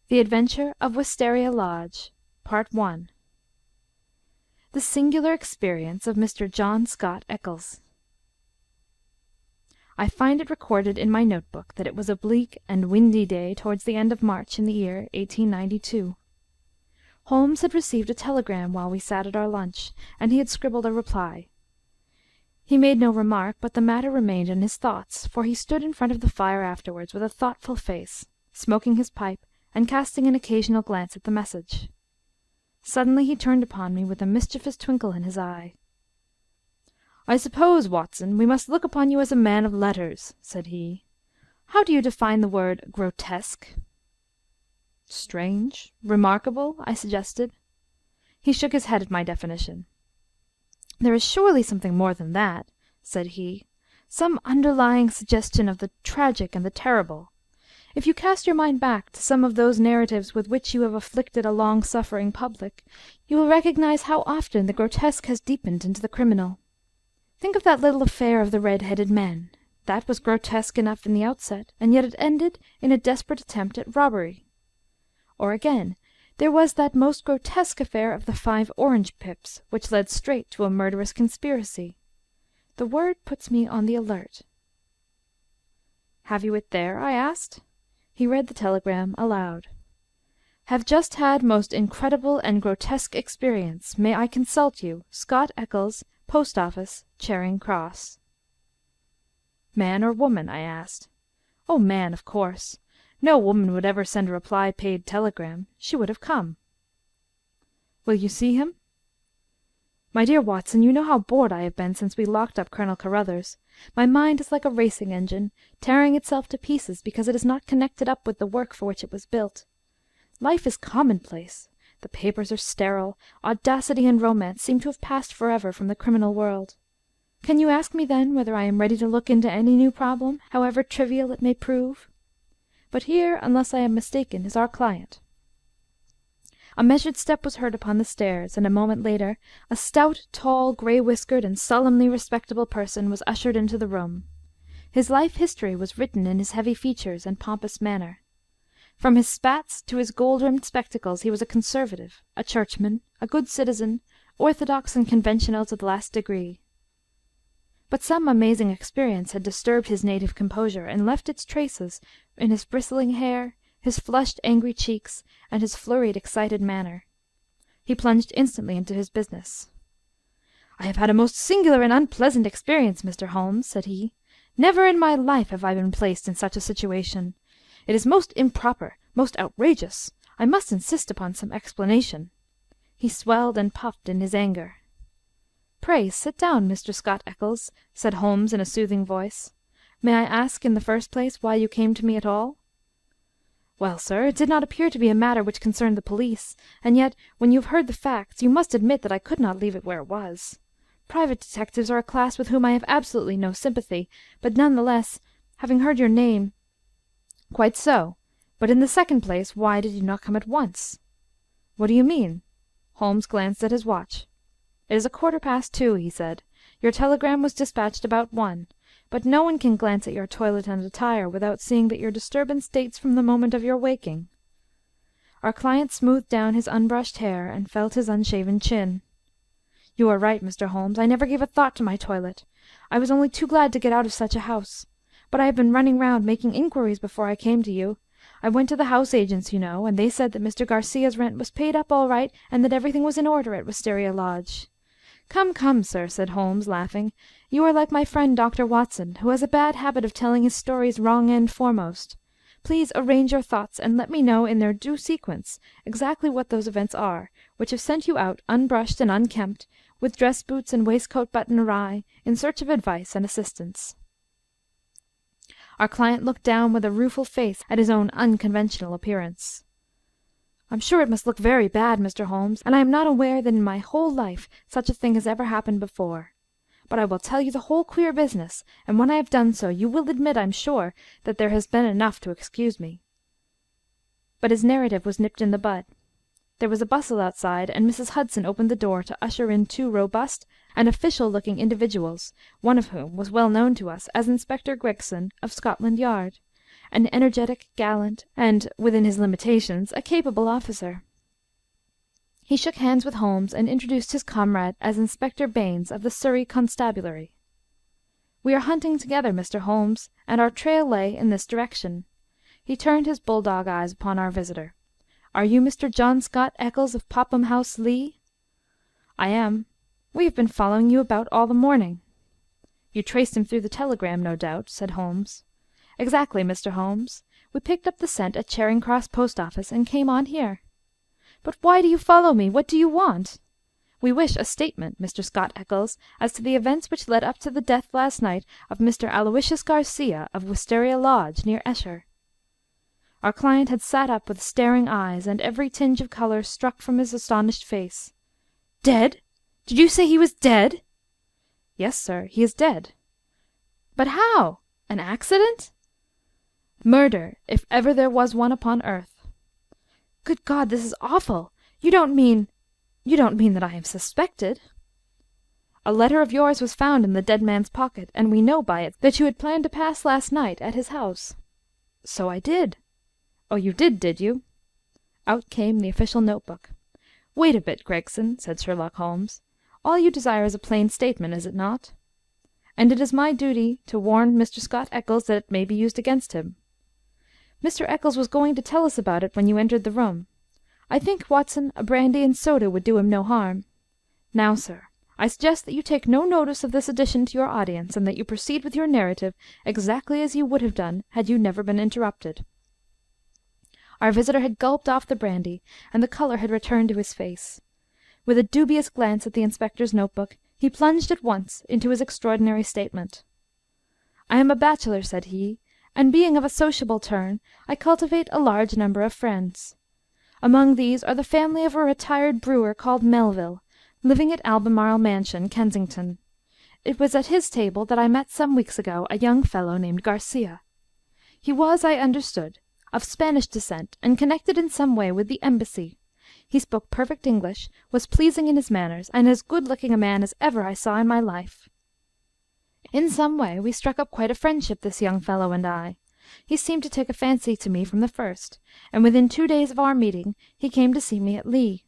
The Adventure of Wisteria Lodge, Part 1. The Singular Experience of Mr. John Scott Eccles. I find it recorded in my notebook that it was a bleak and windy day towards the end of March in the year 1892. Holmes had received a telegram while we sat at our lunch, and he had scribbled a reply. He made no remark, but the matter remained in his thoughts, for he stood in front of the fire afterwards with a thoughtful face, smoking his pipe, and casting an occasional glance at the message. Suddenly he turned upon me with a mischievous twinkle in his eye. "I suppose, Watson, we must look upon you as a man of letters," said he. "How do you define the word grotesque?" "Strange, remarkable," I suggested. He shook his head at my definition. "There is surely something more than that," said he, "some underlying suggestion of the tragic and the terrible. If you cast your mind back to some of those narratives with which you have afflicted a long-suffering public, you will recognize how often the grotesque has deepened into the criminal. Think of that little affair of the red-headed men. That was grotesque enough in the outset, and yet it ended in a desperate attempt at robbery. Or again, there was that most grotesque affair of the 5 orange pips, which led straight to a murderous conspiracy. The word puts me on the alert." "Have you it there?" I asked. He read the telegram aloud. "Have just had most incredible and grotesque experience. May I consult you? Scott Eccles, Post Office, Charing Cross." "Man or woman?" I asked. "Oh, man, of course. No woman would ever send a reply-paid telegram. She would have come." "Will you see him?" "My dear Watson, you know how bored I have been since we locked up Colonel Carruthers. My mind is like a racing engine, tearing itself to pieces because it is not connected up with the work for which it was built. Life is commonplace. The papers are sterile. Audacity and romance seem to have passed forever from the criminal world. Can you ask me, then, whether I am ready to look into any new problem, however trivial it may prove? But here, unless I am mistaken, is our client." A measured step was heard upon the stairs, and a moment later a stout, tall, grey-whiskered, and solemnly respectable person was ushered into the room. His life history was written in his heavy features and pompous manner. From his spats to his gold-rimmed spectacles he was a conservative, a churchman, a good citizen, orthodox and conventional to the last degree. But some amazing experience had disturbed his native composure and left its traces in his bristling hair, his flushed, angry cheeks, and his flurried, excited manner. He plunged instantly into his business. "I have had a most singular and unpleasant experience, Mr. Holmes," said he. "Never in my life have I been placed in such a situation. It is most improper, most outrageous. I must insist upon some explanation." He swelled and puffed in his anger. "Pray sit down, Mr. Scott Eccles," said Holmes in a soothing voice. "May I ask, in the first place, why you came to me at all?" "Well, sir, it did not appear to be a matter which concerned the police, and yet, when you have heard the facts, you must admit that I could not leave it where it was. Private detectives are a class with whom I have absolutely no sympathy, but none the less, having heard your name—" "Quite so. But in the second place, why did you not come at once?" "What do you mean?" Holmes glanced at his watch. "It is 2:15, he said. "Your telegram was dispatched about 1. But no one can glance at your toilet and attire without seeing that your disturbance dates from the moment of your waking." Our client smoothed down his unbrushed hair and felt his unshaven chin. "You are right, Mr. Holmes. I never gave a thought to my toilet. I was only too glad to get out of such a house. But I have been running round making inquiries before I came to you. I went to the house agents, you know, and they said that Mr. Garcia's rent was paid up all right and that everything was in order at Wisteria Lodge." "Come, come, sir," said Holmes, laughing. "You are like my friend Dr. Watson, who has a bad habit of telling his stories wrong end foremost. Please arrange your thoughts and let me know in their due sequence exactly what those events are which have sent you out unbrushed and unkempt, with dress boots and waistcoat button awry, in search of advice and assistance." Our client looked down with a rueful face at his own unconventional appearance. "I'm sure it must look very bad, Mr. Holmes, and I am not aware that in my whole life such a thing has ever happened before. But I will tell you the whole queer business, and when I have done so you will admit, I'm sure, that there has been enough to excuse me." But his narrative was nipped in the bud. There was a bustle outside, and Mrs. Hudson opened the door to usher in 2 robust and official-looking individuals, one of whom was well known to us as Inspector Gregson of Scotland Yard, an energetic, gallant, and, within his limitations, a capable officer. He shook hands with Holmes and introduced his comrade as Inspector Baines of the Surrey Constabulary. "We are hunting together, Mr. Holmes, and our trail lay in this direction." He turned his bulldog eyes upon our visitor. "Are you Mr. John Scott Eccles of Popham House, Lee?" "I am. We have been following you about all the morning." "You traced him through the telegram, no doubt," said Holmes. "Exactly, Mr. Holmes. We picked up the scent at Charing Cross Post Office and came on here." "But why do you follow me? What do you want?" "We wish a statement, Mr. Scott Eccles, as to the events which led up to the death last night of Mr. Aloysius Garcia, of Wisteria Lodge, near Esher." Our client had sat up with staring eyes, and every tinge of colour struck from his astonished face. "Dead? Did you say he was dead?" "Yes, sir, he is dead." "But how? An accident?" "Murder, if ever there was one upon earth." "Good God, this is awful! You don't mean that I am suspected?" "A letter of yours was found in the dead man's pocket, and we know by it that you had planned to pass last night at his house." "So I did." "Oh, you did you?" Out came the official notebook. "Wait a bit, Gregson," said Sherlock Holmes. "All you desire is a plain statement, is it not? And it is my duty to warn Mr. Scott Eccles that it may be used against him. Mr. Eccles was going to tell us about it when you entered the room. I think, Watson, a brandy and soda would do him no harm. Now, sir, I suggest that you take no notice of this addition to your audience, and that you proceed with your narrative exactly as you would have done had you never been interrupted." Our visitor had gulped off the brandy, and the colour had returned to his face. With a dubious glance at the inspector's notebook, he plunged at once into his extraordinary statement. "I am a bachelor," said he, "and being of a sociable turn, I cultivate a large number of friends. Among these are the family of a retired brewer called Melville, living at Albemarle Mansion, Kensington. It was at his table that I met some weeks ago a young fellow named Garcia. He was, I understood, of Spanish descent, and connected in some way with the embassy. He spoke perfect English, was pleasing in his manners, and as good-looking a man as ever I saw in my life. In some way we struck up quite a friendship, this young fellow and I. He seemed to take a fancy to me from the first, and within 2 days of our meeting he came to see me at Lee.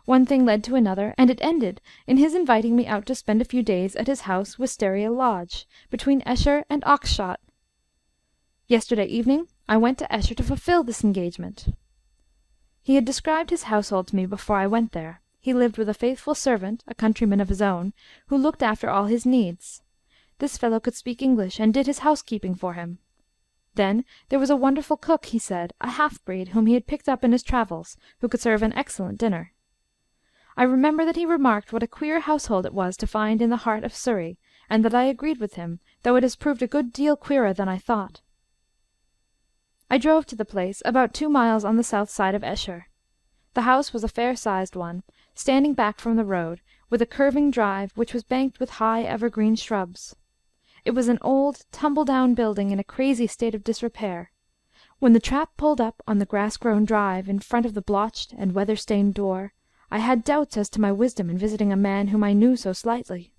One thing led to another, and it ended in his inviting me out to spend a few days at his house, Wisteria Lodge, between Esher and Oxshott. Yesterday evening I went to Esher to fulfil this engagement." He had described his household to me before I went there. He lived with a faithful servant, a countryman of his own, who looked after all his needs. This fellow could speak English, and did his housekeeping for him. Then there was a wonderful cook, he said, a half-breed, whom he had picked up in his travels, who could serve an excellent dinner. I remember that he remarked what a queer household it was to find in the heart of Surrey, and that I agreed with him, though it has proved a good deal queerer than I thought. I drove to the place, about 2 miles on the south side of Esher. The house was a fair-sized one, standing back from the road, with a curving drive which was banked with high evergreen shrubs. It was an old, tumble-down building in a crazy state of disrepair. When the trap pulled up on the grass-grown drive in front of the blotched and weather-stained door, I had doubts as to my wisdom in visiting a man whom I knew so slightly.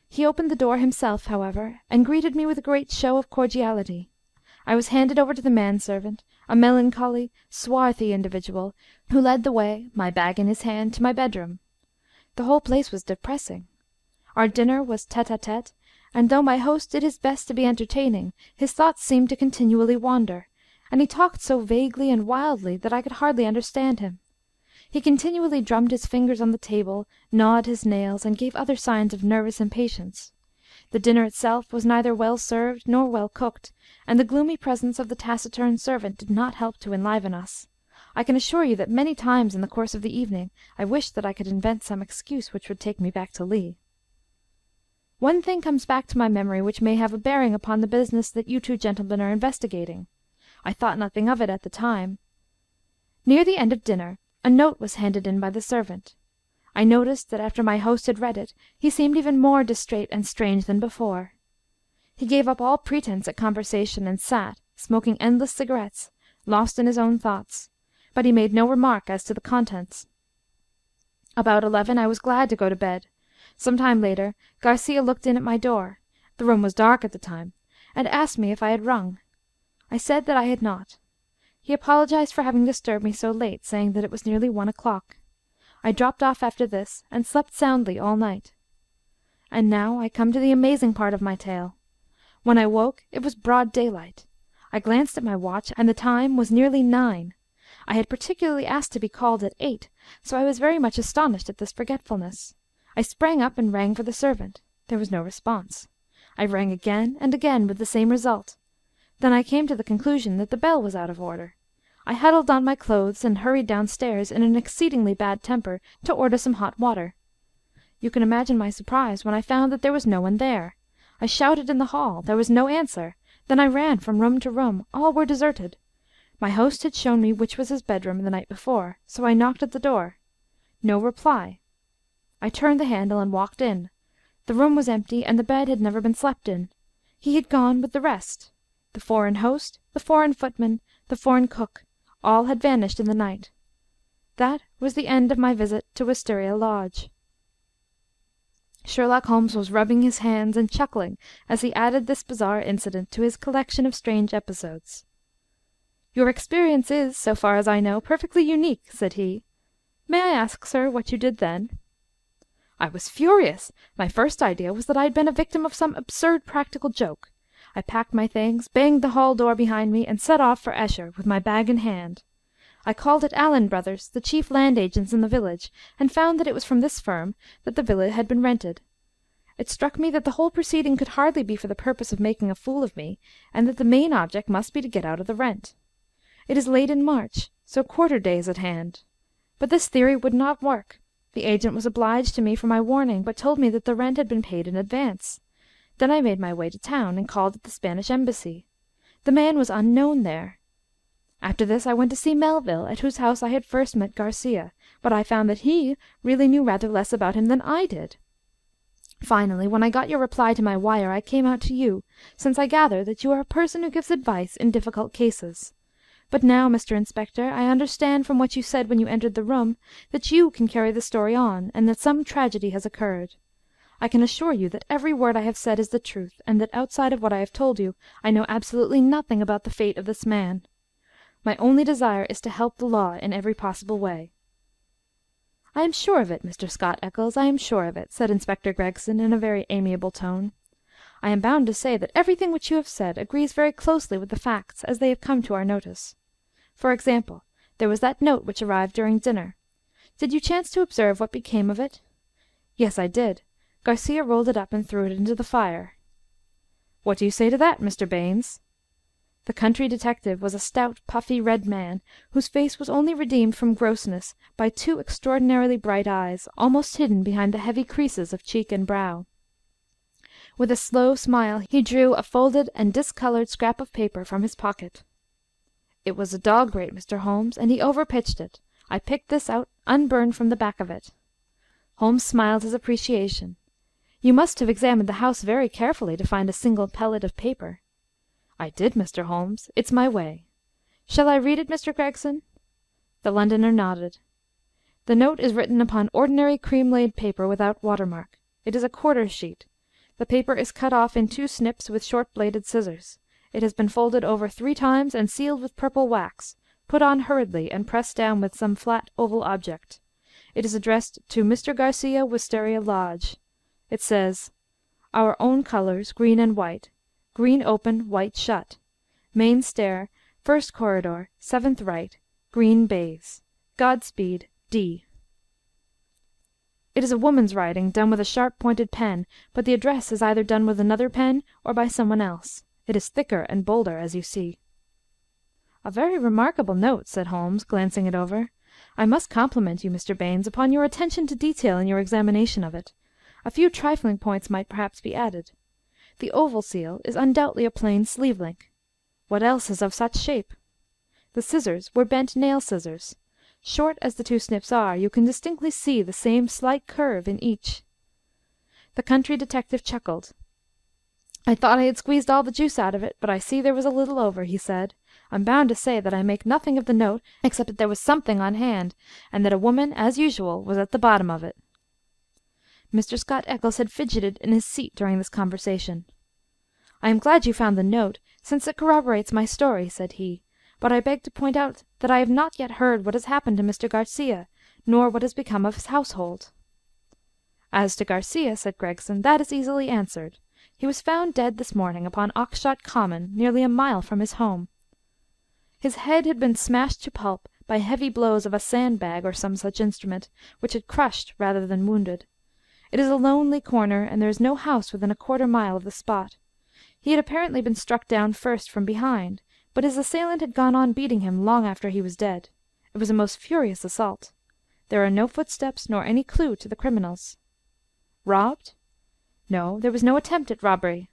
He opened the door himself, however, and greeted me with a great show of cordiality. I was handed over to the manservant, a melancholy, swarthy individual, who led the way, my bag in his hand, to my bedroom. The whole place was depressing. Our dinner was tête-à-tête, and though my host did his best to be entertaining, his thoughts seemed to continually wander, and he talked so vaguely and wildly that I could hardly understand him. He continually drummed his fingers on the table, gnawed his nails, and gave other signs of nervous impatience. The dinner itself was neither well served nor well cooked, and the gloomy presence of the taciturn servant did not help to enliven us. I can assure you that many times in the course of the evening I wished that I could invent some excuse which would take me back to Lee. One thing comes back to my memory which may have a bearing upon the business that you two gentlemen are investigating. I thought nothing of it at the time. Near the end of dinner a note was handed in by the servant. I noticed that after my host had read it, he seemed even more distrait and strange than before. He gave up all pretence at conversation and sat, smoking endless cigarettes, lost in his own thoughts, but he made no remark as to the contents. About 11 I was glad to go to bed. Some time later Garcia looked in at my door — the room was dark at the time — and asked me if I had rung. I said that I had not. He apologized for having disturbed me so late, saying that it was nearly 1 o'clock. I dropped off after this, and slept soundly all night. And now I come to the amazing part of my tale. When I woke, it was broad daylight. I glanced at my watch, and the time was nearly 9. I had particularly asked to be called at 8, so I was very much astonished at this forgetfulness. I sprang up and rang for the servant. There was no response. I rang again and again with the same result. Then I came to the conclusion that the bell was out of order. I huddled on my clothes and hurried downstairs in an exceedingly bad temper to order some hot water. You can imagine my surprise when I found that there was no one there. I shouted in the hall. There was no answer. Then I ran from room to room. All were deserted. My host had shown me which was his bedroom the night before, so I knocked at the door. No reply. I turned the handle and walked in. The room was empty, and the bed had never been slept in. He had gone with the rest. The foreign host, the foreign footman, the foreign cook, all had vanished in the night. That was the end of my visit to Wisteria Lodge. Sherlock Holmes was rubbing his hands and chuckling as he added this bizarre incident to his collection of strange episodes. "Your experience is, so far as I know, perfectly unique," said he. "May I ask, sir, what you did then?" "I was furious. My first idea was that I had been a victim of some absurd practical joke. I packed my things, banged the hall door behind me, and set off for Esher, with my bag in hand. I called at Allen Brothers, the chief land agents in the village, and found that it was from this firm that the villa had been rented. It struck me that the whole proceeding could hardly be for the purpose of making a fool of me, and that the main object must be to get out of the rent. It is late in March, so quarter day is at hand. But this theory would not work. The agent was obliged to me for my warning, but told me that the rent had been paid in advance. Then I made my way to town, and called at the Spanish Embassy. The man was unknown there. After this I went to see Melville, at whose house I had first met Garcia, but I found that he really knew rather less about him than I did. Finally, when I got your reply to my wire, I came out to you, since I gather that you are a person who gives advice in difficult cases. But now, Mr. Inspector, I understand from what you said when you entered the room that you can carry the story on, and that some tragedy has occurred. I can assure you that every word I have said is the truth, and that outside of what I have told you, I know absolutely nothing about the fate of this man. My only desire is to help the law in every possible way." "I am sure of it, Mr. Scott Eccles, I am sure of it," said Inspector Gregson in a very amiable tone. "I am bound to say that everything which you have said agrees very closely with the facts as they have come to our notice. For example, there was that note which arrived during dinner. Did you chance to observe what became of it?" "Yes, I did. Garcia rolled it up and threw it into the fire." "What do you say to that, Mr. Baines?" The country detective was a stout, puffy, red man, whose face was only redeemed from grossness by 2 extraordinarily bright eyes, almost hidden behind the heavy creases of cheek and brow. With a slow smile he drew a folded and discoloured scrap of paper from his pocket. "It was a dog grate, Mr. Holmes, and he overpitched it. I picked this out unburned from the back of it." Holmes smiled his appreciation. "You must have examined the house very carefully to find a single pellet of paper." "I did, Mr. Holmes. It's my way. Shall I read it, Mr. Gregson?" The Londoner nodded. "The note is written upon ordinary cream-laid paper without watermark. It is a quarter sheet. The paper is cut off in 2 snips with short-bladed scissors. It has been folded over 3 times and sealed with purple wax, put on hurriedly and pressed down with some flat oval object. It is addressed to Mr. Garcia, Wisteria Lodge. It says, 'Our own colours, green and white. Green open, white shut. Main stair, 1st corridor, 7th right, green baize. Godspeed, D.'" It is a woman's writing, done with a sharp-pointed pen, but the address is either done with another pen or by someone else. It is thicker and bolder, as you see. "A very remarkable note," said Holmes, glancing it over. "I must compliment you, Mr. Baines, upon your attention to detail in your examination of it. A few trifling points might perhaps be added. The oval seal is undoubtedly a plain sleeve-link. What else is of such shape? The scissors were bent nail scissors. Short as the 2 snips are, you can distinctly see the same slight curve in each." The country detective chuckled. "I thought I had squeezed all the juice out of it, but I see there was a little over," he said. "I'm bound to say that I make nothing of the note except that there was something on hand, and that a woman, as usual, was at the bottom of it." Mr. Scott Eccles had fidgeted in his seat during this conversation. "I am glad you found the note, since it corroborates my story," said he, "but I beg to point out that I have not yet heard what has happened to Mr. Garcia, nor what has become of his household." "As to Garcia," said Gregson, "that is easily answered. He was found dead this morning upon Oxshott Common, nearly a mile from his home. His head had been smashed to pulp by heavy blows of a sand-bag or some such instrument, which had crushed rather than wounded. It is a lonely corner, and there is no house within a quarter-mile of the spot. He had apparently been struck down first from behind, but his assailant had gone on beating him long after he was dead. It was a most furious assault. There are no footsteps nor any clue to the criminals." "Robbed?" "No, there was no attempt at robbery."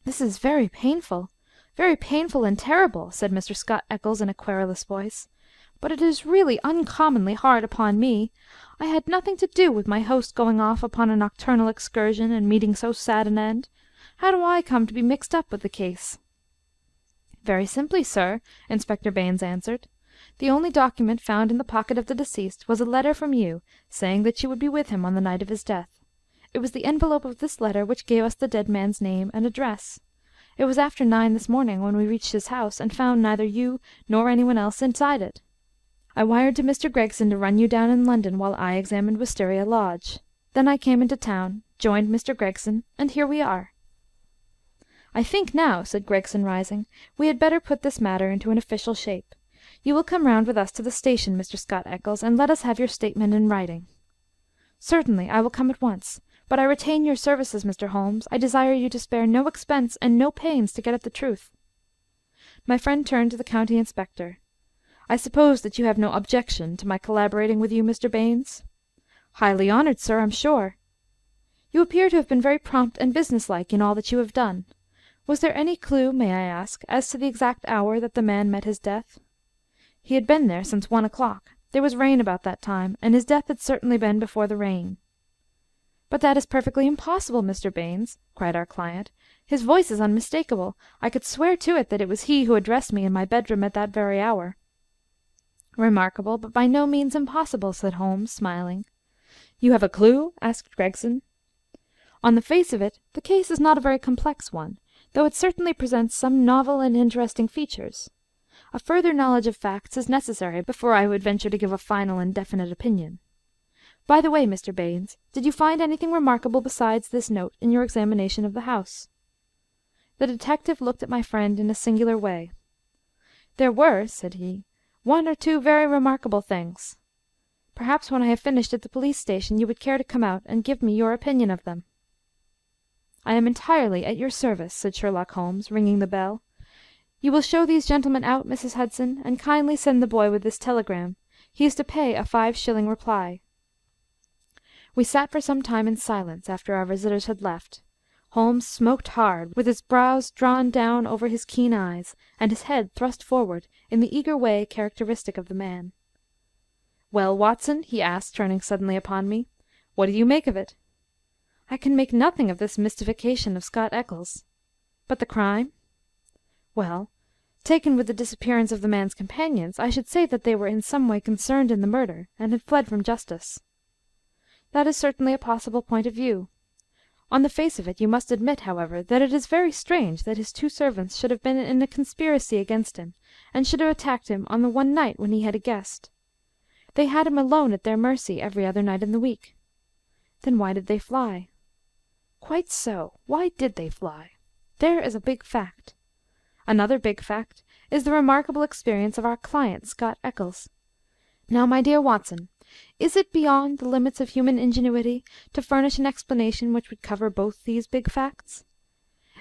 "This is very painful and terrible," said Mr. Scott Eccles in a querulous voice, "but it is really uncommonly hard upon me. I had nothing to do with my host going off upon a nocturnal excursion, and meeting so sad an end. How do I come to be mixed up with the case?" "Very simply, sir," Inspector Baynes answered. "The only document found in the pocket of the deceased was a letter from you, saying that you would be with him on the night of his death. It was the envelope of this letter which gave us the dead man's name and address. It was after 9 this morning when we reached his house, and found neither you nor anyone else inside it. I wired to Mr. Gregson to run you down in London while I examined Wisteria Lodge. Then I came into town, joined Mr. Gregson, and here we are." "I think now," said Gregson, rising, "we had better put this matter into an official shape. You will come round with us to the station, Mr. Scott Eccles, and let us have your statement in writing." "Certainly, I will come at once. But I retain your services, Mr. Holmes. I desire you to spare no expense and no pains to get at the truth." My friend turned to the county inspector. "I suppose that you have no objection to my collaborating with you, Mr. Baynes?" "Highly honoured, sir, I'm sure." "You appear to have been very prompt and businesslike in all that you have done. Was there any clue, may I ask, as to the exact hour that the man met his death?" "He had been there since 1 o'clock. There was rain about that time, and his death had certainly been before the rain." "But that is perfectly impossible, Mr. Baynes," cried our client. "His voice is unmistakable. I could swear to it that it was he who addressed me in my bedroom at that very hour." "Remarkable, but by no means impossible," said Holmes, smiling. "You have a clue?" asked Gregson. "On the face of it, the case is not a very complex one, though it certainly presents some novel and interesting features. A further knowledge of facts is necessary before I would venture to give a final and definite opinion. By the way, Mr. Baynes, did you find anything remarkable besides this note in your examination of the house?" The detective looked at my friend in a singular way. "There were," said he, "one or two very remarkable things. Perhaps when I have finished at the police station you would care to come out and give me your opinion of them." "I am entirely at your service," said Sherlock Holmes, ringing the bell. "You will show these gentlemen out, Mrs. Hudson, and kindly send the boy with this telegram. He is to pay a 5-shilling reply." We sat for some time in silence after our visitors had left. Holmes smoked hard, with his brows drawn down over his keen eyes, and his head thrust forward in the eager way characteristic of the man. "Well, Watson," he asked, turning suddenly upon me, "what do you make of it?" "I can make nothing of this mystification of Scott Eccles." "But the crime?" "Well, taken with the disappearance of the man's companions, I should say that they were in some way concerned in the murder, and had fled from justice." "That is certainly a possible point of view. On the face of it, you must admit, however, that it is very strange that his 2 servants should have been in a conspiracy against him, and should have attacked him on the one night when he had a guest. They had him alone at their mercy every other night in the week." "Then why did they fly?" "Quite so. Why did they fly? There is a big fact. Another big fact is the remarkable experience of our client, Scott Eccles. Now, my dear Watson, is it beyond the limits of human ingenuity to furnish an explanation which would cover both these big facts?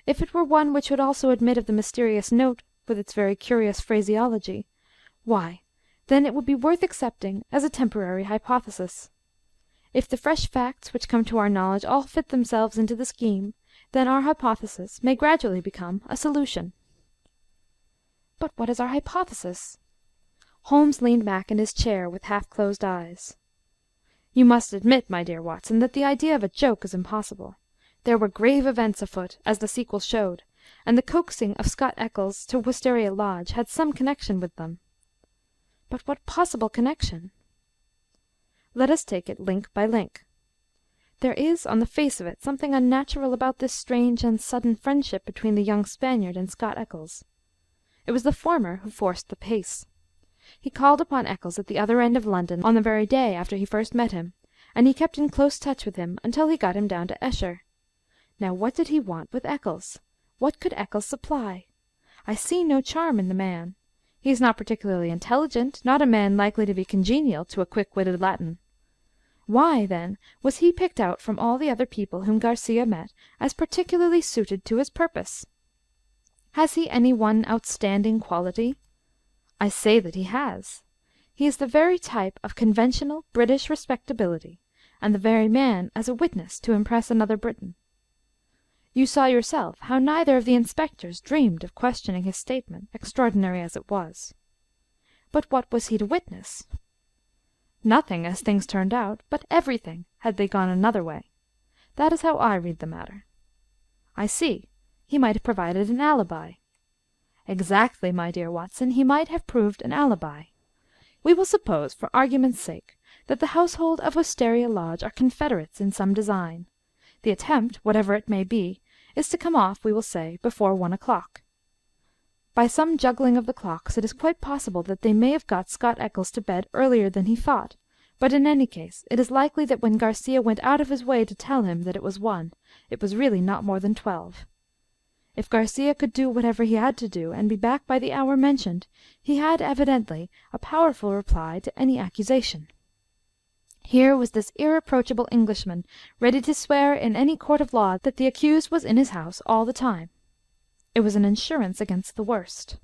If it were one which would also admit of the mysterious note with its very curious phraseology, why, then it would be worth accepting as a temporary hypothesis. If the fresh facts which come to our knowledge all fit themselves into the scheme, then our hypothesis may gradually become a solution." "But what is our hypothesis?" Holmes leaned back in his chair with half-closed eyes. "You must admit, my dear Watson, that the idea of a joke is impossible. There were grave events afoot, as the sequel showed, and the coaxing of Scott Eccles to Wisteria Lodge had some connection with them." "But what possible connection?" "Let us take it link by link. There is, on the face of it, something unnatural about this strange and sudden friendship between the young Spaniard and Scott Eccles. It was the former who forced the pace. He called upon Eccles at the other end of London on the very day after he first met him, and he kept in close touch with him until he got him down to Esher. Now what did he want with Eccles? What could Eccles supply? I see no charm in the man. He is not particularly intelligent, not a man likely to be congenial to a quick-witted Latin. Why, then, was he picked out from all the other people whom Garcia met as particularly suited to his purpose? Has he any one outstanding quality? I say that he has. He is the very type of conventional British respectability, and the very man as a witness to impress another Briton. You saw yourself how neither of the inspectors dreamed of questioning his statement, extraordinary as it was. But what was he to witness? Nothing, as things turned out, but everything, had they gone another way. That is how I read the matter. I see. He might have provided an alibi. Exactly, my dear Watson, he might have proved an alibi. We will suppose, for argument's sake, that the household of Wisteria Lodge are confederates in some design. The attempt, whatever it may be, is to come off, we will say, before 1 o'clock. By some juggling of the clocks it is quite possible that they may have got Scott Eccles to bed earlier than he thought, but in any case it is likely that when Garcia went out of his way to tell him that it was 1, it was really not more than 12. If Garcia could do whatever he had to do, and be back by the hour mentioned, he had evidently a powerful reply to any accusation. Here was this irreproachable Englishman, ready to swear in any court of law that the accused was in his house all the time. It was an insurance against the worst.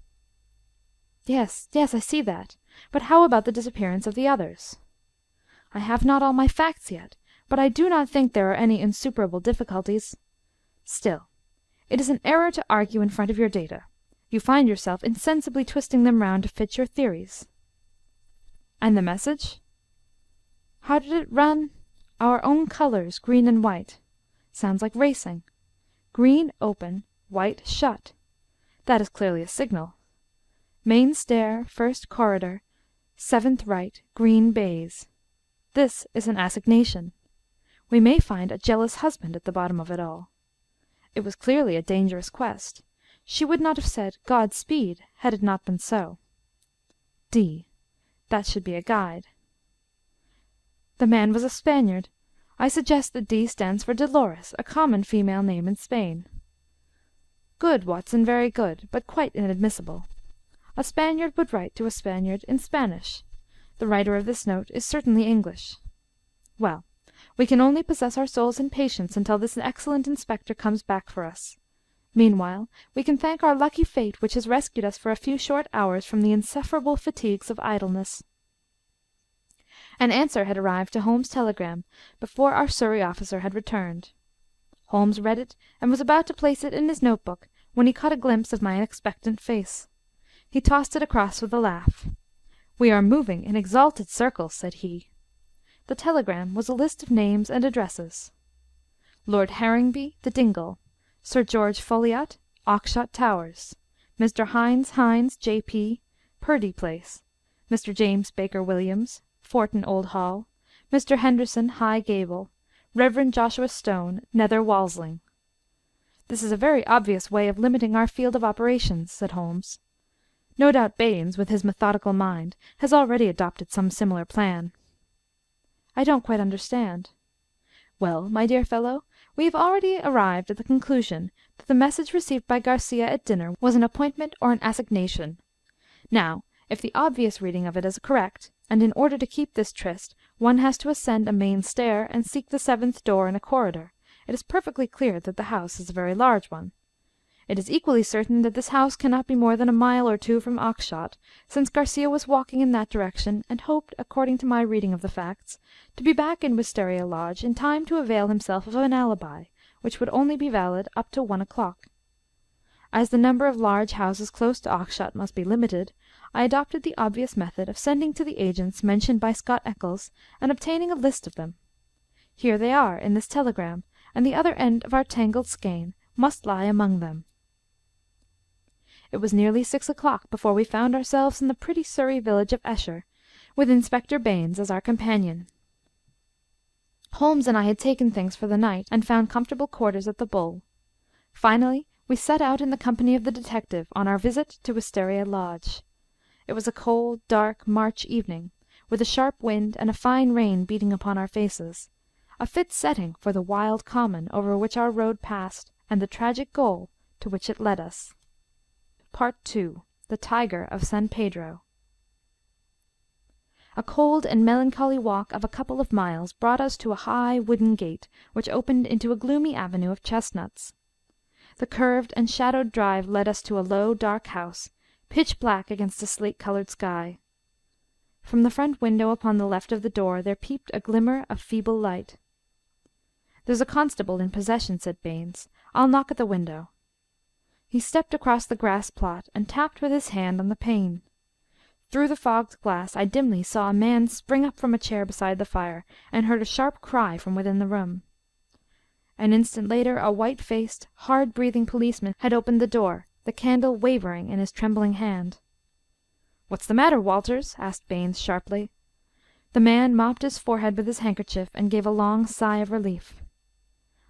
Yes, I see that. But how about the disappearance of the others? I have not all my facts yet, but I do not think there are any insuperable difficulties. Still, it is an error to argue in front of your data. You find yourself insensibly twisting them round to fit your theories. And the message? How did it run? Our own colors, green and white. Sounds like racing. Green open, white shut. That is clearly a signal. Main stair, first corridor, 7th right, green baize. This is an assignation. We may find a jealous husband at the bottom of it all. It was clearly a dangerous quest. She would not have said God speed had it not been so. D. That should be a guide. The man was a Spaniard. I suggest that D stands for Dolores, a common female name in Spain. Good, Watson, very good, but quite inadmissible. A Spaniard would write to a Spaniard in Spanish. The writer of this note is certainly English. Well, we can only possess our souls in patience until this excellent inspector comes back for us. Meanwhile, we can thank our lucky fate which has rescued us for a few short hours from the insufferable fatigues of idleness. An answer had arrived to Holmes' telegram before our Surrey officer had returned. Holmes read it, and was about to place it in his note-book, when he caught a glimpse of my expectant face. He tossed it across with a laugh. "We are moving in exalted circles," said he. The telegram was a list of names and addresses. Lord Harringby, The Dingle; Sir George Folliot, Oxshott Towers; Mr. Hines, J.P., Purdy Place; Mr. James Baker Williams, Forton Old Hall; Mr. Henderson, High Gable; Reverend Joshua Stone, Nether Walsling. "This is a very obvious way of limiting our field of operations," said Holmes. "No doubt Baynes, with his methodical mind, has already adopted some similar plan." "I don't quite understand." "Well, my dear fellow, we have already arrived at the conclusion that the message received by Garcia at dinner was an appointment or an assignation. Now, if the obvious reading of it is correct, and in order to keep this tryst one has to ascend a main stair and seek the 7th door in a corridor, it is perfectly clear that the house is a very large one. It is equally certain that this house cannot be more than a mile or two from Oxshott, since Garcia was walking in that direction, and hoped, according to my reading of the facts, to be back in Wisteria Lodge in time to avail himself of an alibi, which would only be valid up to 1 o'clock. As the number of large houses close to Oxshott must be limited, I adopted the obvious method of sending to the agents mentioned by Scott Eccles and obtaining a list of them. Here they are in this telegram, and the other end of our tangled skein must lie among them. It was nearly 6 o'clock before we found ourselves in the pretty Surrey village of Esher, with Inspector Baynes as our companion. Holmes and I had taken things for the night, and found comfortable quarters at the Bull. Finally, we set out in the company of the detective on our visit to Wisteria Lodge. It was a cold, dark March evening, with a sharp wind and a fine rain beating upon our faces, a fit setting for the wild common over which our road passed, and the tragic goal to which it led us. Part II. The Tiger of San Pedro. A cold and melancholy walk of a couple of miles brought us to a high wooden gate which opened into a gloomy avenue of chestnuts. The curved and shadowed drive led us to a low, dark house, pitch black against a slate-coloured sky. From the front window upon the left of the door there peeped a glimmer of feeble light. "There's a constable in possession," said Baynes. "I'll knock at the window." He stepped across the grass plot and tapped with his hand on the pane. Through the fogged glass I dimly saw a man spring up from a chair beside the fire, and heard a sharp cry from within the room. An instant later a white-faced, hard-breathing policeman had opened the door, the candle wavering in his trembling hand. "What's the matter, Walters?" asked Baynes sharply. The man mopped his forehead with his handkerchief and gave a long sigh of relief.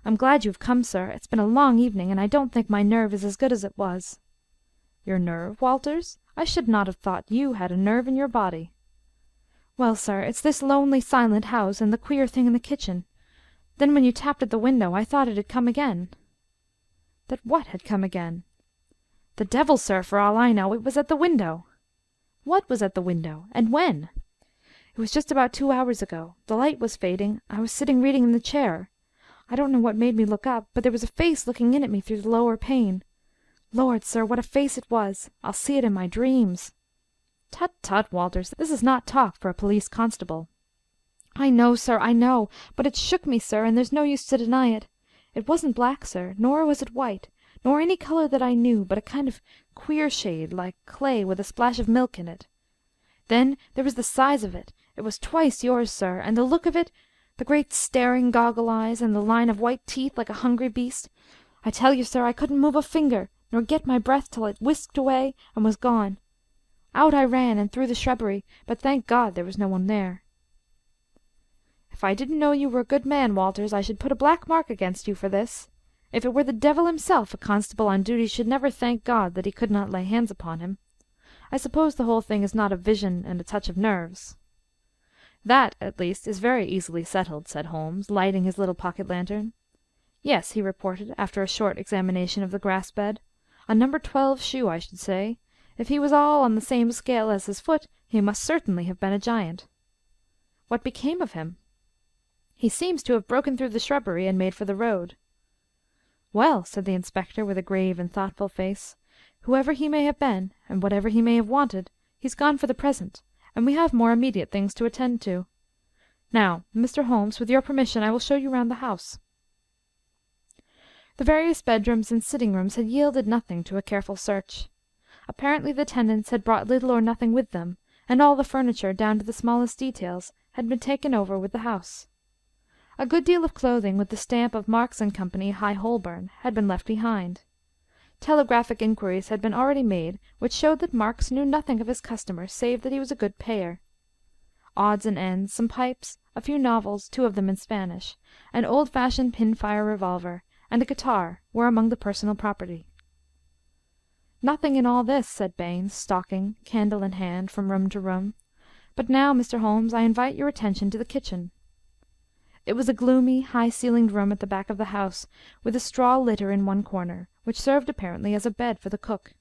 "I'm glad you've come, sir. It's been a long evening, and I don't think my nerve is as good as it was." "Your nerve, Walters? I should not have thought you had a nerve in your body." "Well, sir, it's this lonely, silent house, and the queer thing in the kitchen. Then when you tapped at the window I thought it had come again." "That what had come again?" "The devil, sir, for all I know. It was at the window." "What was at the window? And when?" "It was just about 2 hours ago. The light was fading. I was sitting reading in the chair. I don't know what made me look up, but there was a face looking in at me through the lower pane. Lord, sir, what a face it was! I'll see it in my dreams." "Tut, tut, Walters, this is not talk for a police constable." "I know, sir, I know. But it shook me, sir, and there's no use to deny it. It wasn't black, sir, nor was it white, nor any colour that I knew, but a kind of queer shade, like clay with a splash of milk in it. Then there was the size of it. It was twice yours, sir, and the look of it, the great staring goggle eyes, and the line of white teeth like a hungry beast. I tell you, sir, I couldn't move a finger, nor get my breath till it whisked away and was gone. Out I ran and through the shrubbery, but thank God there was no one there." "If I didn't know you were a good man, Walters, I should put a black mark against you for this. If it were the devil himself, a constable on duty should never thank God that he could not lay hands upon him. I suppose the whole thing is not a vision and a touch of nerves." "That, at least, is very easily settled," said Holmes, lighting his little pocket lantern. "Yes," he reported, after a short examination of the grass bed. "A number 12 shoe, I should say. If he was all on the same scale as his foot, he must certainly have been a giant." "What became of him?" "He seems to have broken through the shrubbery and made for the road." "Well," said the inspector, with a grave and thoughtful face, "whoever he may have been, and whatever he may have wanted, he's gone for the present, and we have more immediate things to attend to. Now, Mr. Holmes, with your permission, I will show you round the house." The various bedrooms and sitting rooms had yielded nothing to a careful search. Apparently the tenants had brought little or nothing with them, and all the furniture, down to the smallest details, had been taken over with the house. A good deal of clothing with the stamp of Marks and Company, High Holborn, had been left behind. Telegraphic inquiries had been already made, which showed that Marks knew nothing of his customer save that he was a good payer. Odds and ends, some pipes, a few novels, 2 of them in Spanish, an old-fashioned pin-fire revolver, and a guitar were among the personal property. "Nothing in all this," said Baynes, stalking, candle in hand, from room to room. "But now, Mr. Holmes, I invite your attention to the kitchen." It was a gloomy, high-ceilinged room at the back of the house, with a straw litter in one corner, which served apparently as a bed for the cook.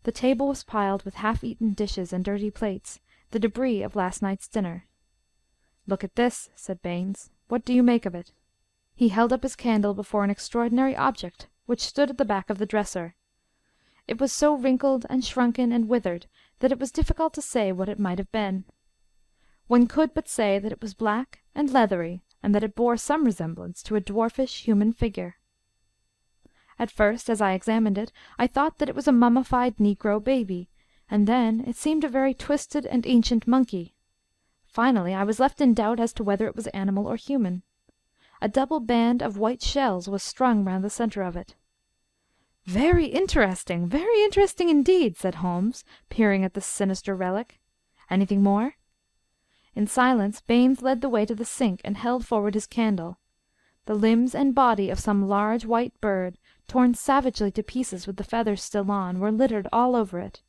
The table was piled with half-eaten dishes and dirty plates, the debris of last night's dinner. "Look at this," said Baynes. "What do you make of it?" He held up his candle before an extraordinary object which stood at the back of the dresser. It was so wrinkled and shrunken and withered that it was difficult to say what it might have been. One could but say that it was black and leathery, and that it bore some resemblance to a dwarfish human figure. At first, as I examined it, I thought that it was a mummified negro baby, and then it seemed a very twisted and ancient monkey. Finally, I was left in doubt as to whether it was animal or human. A double band of white shells was strung round the centre of it. Very interesting indeed," said Holmes, peering at this sinister relic. "Anything more?" In silence Baynes led the way to the sink and held forward his candle. The limbs and body of some large white bird, torn savagely to pieces with the feathers still on, were littered all over it.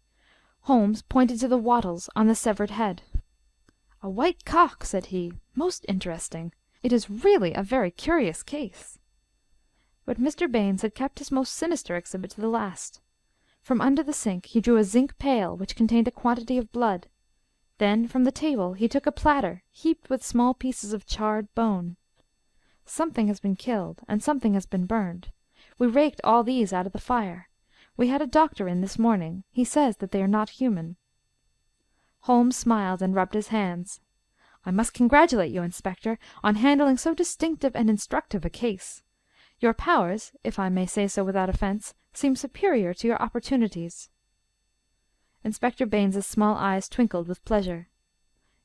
Holmes pointed to the wattles on the severed head. "A white cock," said he. "Most interesting. It is really a very curious case." But Mr. Baynes had kept his most sinister exhibit to the last. From under the sink he drew a zinc pail which contained a quantity of blood. Then from the table he took a platter heaped with small pieces of charred bone. "Something has been killed, and something has been burned. We raked all these out of the fire. We had a doctor in this morning. He says that they are not human." Holmes smiled and rubbed his hands. "I must congratulate you, Inspector, on handling so distinctive and instructive a case. Your powers, if I may say so without offence, seem superior to your opportunities." Inspector Baynes's small eyes twinkled with pleasure.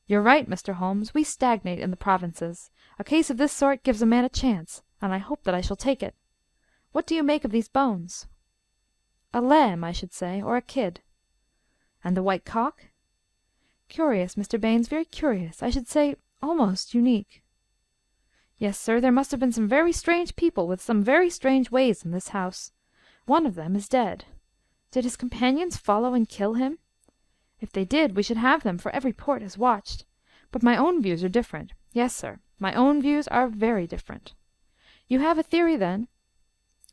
"You're right, Mr. Holmes. We stagnate in the provinces. A case of this sort gives a man a chance, and I hope that I shall take it. What do you make of these bones?" "A lamb, I should say, or a kid." "And the white cock?" "Curious, Mr. Baynes, very curious. I should say almost unique." "Yes, sir, there must have been some very strange people with some very strange ways in this house. One of them is dead. Did his companions follow and kill him? If they did, we should have them, for every port is watched. But my own views are different. Yes, sir, my own views are very different." "You have a theory, then?"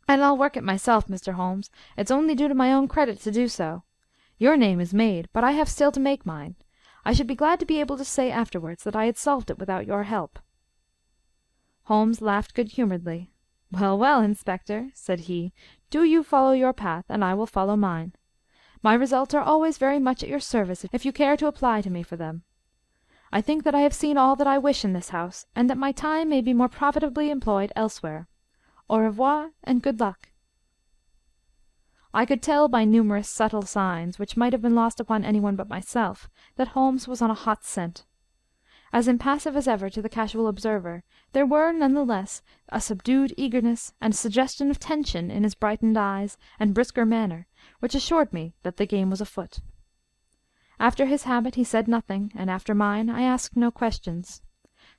"And I'll work it myself, Mr. Holmes. It's only due to my own credit to do so. Your name is made, but I have still to make mine. I should be glad to be able to say afterwards that I had solved it without your help." Holmes laughed good-humouredly. "Well, well, Inspector," said he, "do you follow your path, and I will follow mine. My results are always very much at your service if you care to apply to me for them. I think that I have seen all that I wish in this house, and that my time may be more profitably employed elsewhere. Au revoir, and good luck." I could tell by numerous subtle signs, which might have been lost upon anyone but myself, that Holmes was on a hot scent. As impassive as ever to the casual observer, there were none the less a subdued eagerness and a suggestion of tension in his brightened eyes and brisker manner, which assured me that the game was afoot. After his habit he said nothing, and after mine I asked no questions.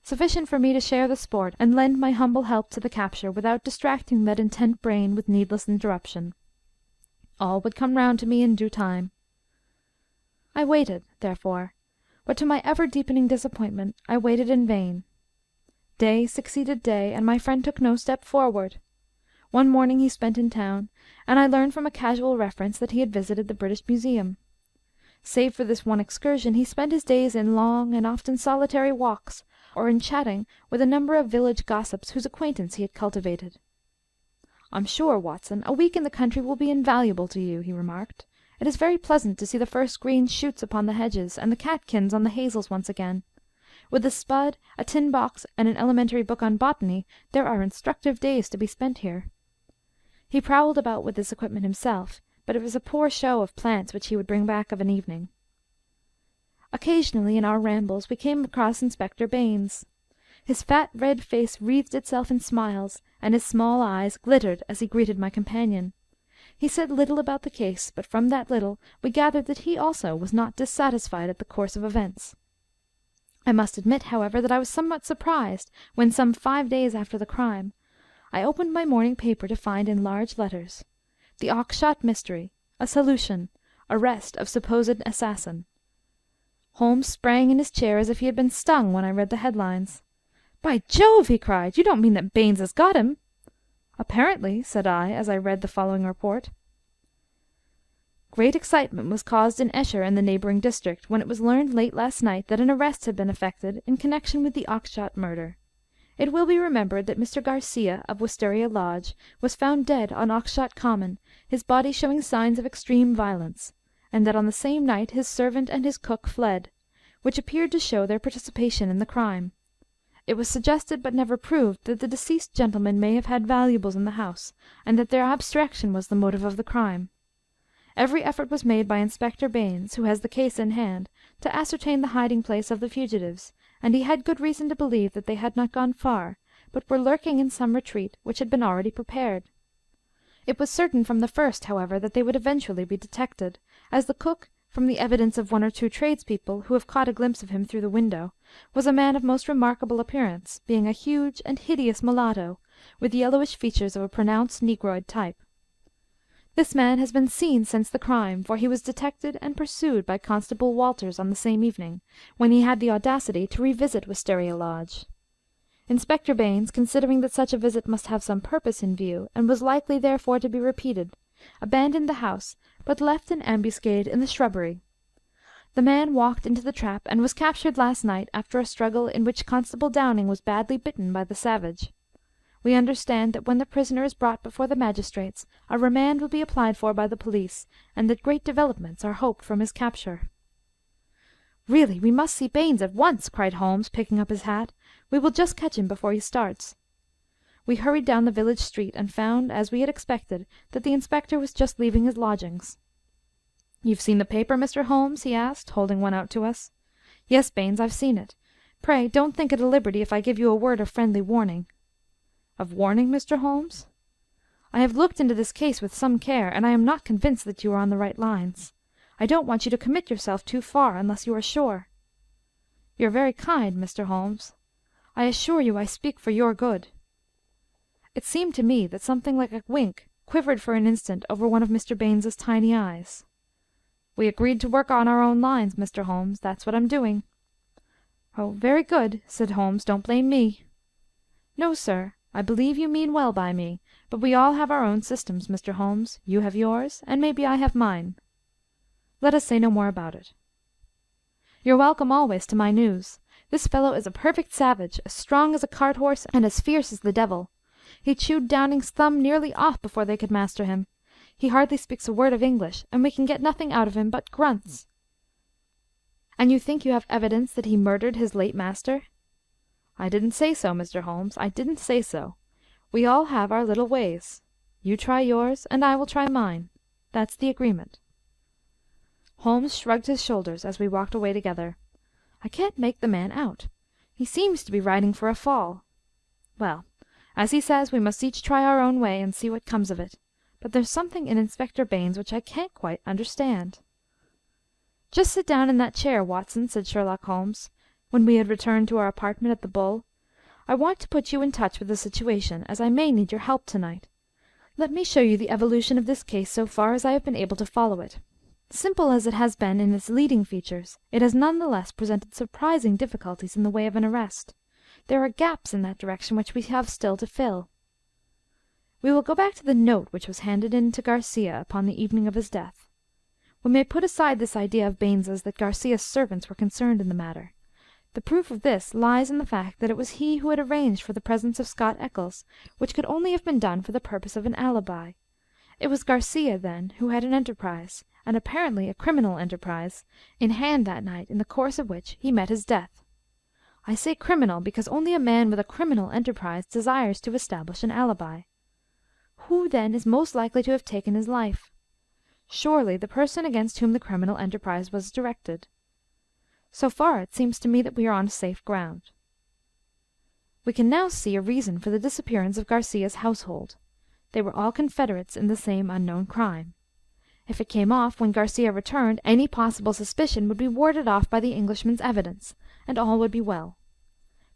Sufficient for me to share the sport and lend my humble help to the capture without distracting that intent brain with needless interruption. All would come round to me in due time. I waited, therefore, but to my ever-deepening disappointment I waited in vain. Day succeeded day, and my friend took no step forward. One morning he spent in town, and I learned from a casual reference that he had visited the British Museum. Save for this one excursion, he spent his days in long and often solitary walks, or in chatting with a number of village gossips whose acquaintance he had cultivated. "I'm sure, Watson, a week in the country will be invaluable to you," he remarked. "It is very pleasant to see the first green shoots upon the hedges, and the catkins on the hazels once again. With a spud, a tin box, and an elementary book on botany, there are instructive days to be spent here." He prowled about with this equipment himself, but it was a poor show of plants which he would bring back of an evening. Occasionally in our rambles we came across Inspector Baynes. His fat red face wreathed itself in smiles, and his small eyes glittered as he greeted my companion. He said little about the case, but from that little we gathered that he also was not dissatisfied at the course of events. I must admit, however, that I was somewhat surprised when, some 5 days after the crime, I opened my morning paper to find in large letters, "The Oxshott Mystery. A solution. Arrest of supposed assassin." Holmes sprang in his chair as if he had been stung when I read the headlines. "By Jove!" he cried, "you don't mean that Baynes has got him?" "Apparently," said I, as I read the following report. Great excitement was caused in Esher and the neighbouring district when it was learned late last night that an arrest had been effected in connection with the Oxshott murder. It will be remembered that Mr. Garcia, of Wisteria Lodge, was found dead on Oxshott Common, his body showing signs of extreme violence, and that on the same night his servant and his cook fled, which appeared to show their participation in the crime. It was suggested, but never proved, that the deceased gentlemen may have had valuables in the house, and that their abstraction was the motive of the crime. Every effort was made by Inspector Baynes, who has the case in hand, to ascertain the hiding-place of the fugitives, and he had good reason to believe that they had not gone far, but were lurking in some retreat which had been already prepared. It was certain from the first, however, that they would eventually be detected, as the cook, from the evidence of one or two tradespeople who have caught a glimpse of him through the window, was a man of most remarkable appearance, being a huge and hideous mulatto, with yellowish features of a pronounced negroid type. This man has been seen since the crime, for he was detected and pursued by Constable Walters on the same evening, when he had the audacity to revisit Wisteria Lodge. Inspector Baines, considering that such a visit must have some purpose in view, and was likely therefore to be repeated, abandoned the house, but left an ambuscade in the shrubbery. The man walked into the trap, and was captured last night after a struggle in which Constable Downing was badly bitten by the savage. We understand that when the prisoner is brought before the magistrates, a remand will be applied for by the police, and that great developments are hoped from his capture." "Really, we must see Baines at once," cried Holmes, picking up his hat. "We will just catch him before he starts." We hurried down the village street, and found, as we had expected, that the inspector was just leaving his lodgings. "You've seen the paper, Mr. Holmes?" he asked, holding one out to us. "Yes, Baines, I've seen it. Pray don't think it a liberty if I give you a word of friendly warning." "Of warning, Mr. Holmes?" "I have looked into this case with some care, and I am not convinced that you are on the right lines. I don't want you to commit yourself too far unless you are sure." "You're very kind, Mr. Holmes. I assure you I speak for your good." It seemed to me that something like a wink quivered for an instant over one of Mr. Baines's tiny eyes. "We agreed to work on our own lines, Mr. Holmes. That's what I'm doing." "Oh, very good," said Holmes. "Don't blame me." "No, sir. I believe you mean well by me, but we all have our own systems, Mr. Holmes. You have yours, and maybe I have mine. Let us say no more about it." "You're welcome always to my news. This fellow is a perfect savage, as strong as a cart horse and as fierce as the devil. He chewed Downing's thumb nearly off before they could master him. He hardly speaks a word of English, and we can get nothing out of him but grunts." "And you think you have evidence that he murdered his late master?" "I didn't say so, Mr. Holmes. I didn't say so. We all have our little ways. You try yours, and I will try mine. That's the agreement." Holmes shrugged his shoulders as we walked away together. "I can't make the man out. He seems to be riding for a fall. Well, as he says, we must each try our own way and see what comes of it. But there's something in Inspector Baines which I can't quite understand." "Just sit down in that chair, Watson," said Sherlock Holmes, when we had returned to our apartment at the Bull. "I want to put you in touch with the situation, as I may need your help to-night. Let me show you the evolution of this case so far as I have been able to follow it. Simple as it has been in its leading features, it has none the less presented surprising difficulties in the way of an arrest. There are gaps in that direction which we have still to fill. We will go back to the note which was handed in to Garcia upon the evening of his death. We may put aside this idea of Baines's that Garcia's servants were concerned in the matter. The proof of this lies in the fact that it was he who had arranged for the presence of Scott Eccles, which could only have been done for the purpose of an alibi. It was Garcia, then, who had an enterprise, and apparently a criminal enterprise, in hand that night in the course of which he met his death. I say criminal because only a man with a criminal enterprise desires to establish an alibi. Who, then, is most likely to have taken his life? Surely the person against whom the criminal enterprise was directed. So far it seems to me that we are on safe ground. We can now see a reason for the disappearance of Garcia's household. They were all confederates in the same unknown crime. If it came off when Garcia returned, any possible suspicion would be warded off by the Englishman's evidence, and all would be well.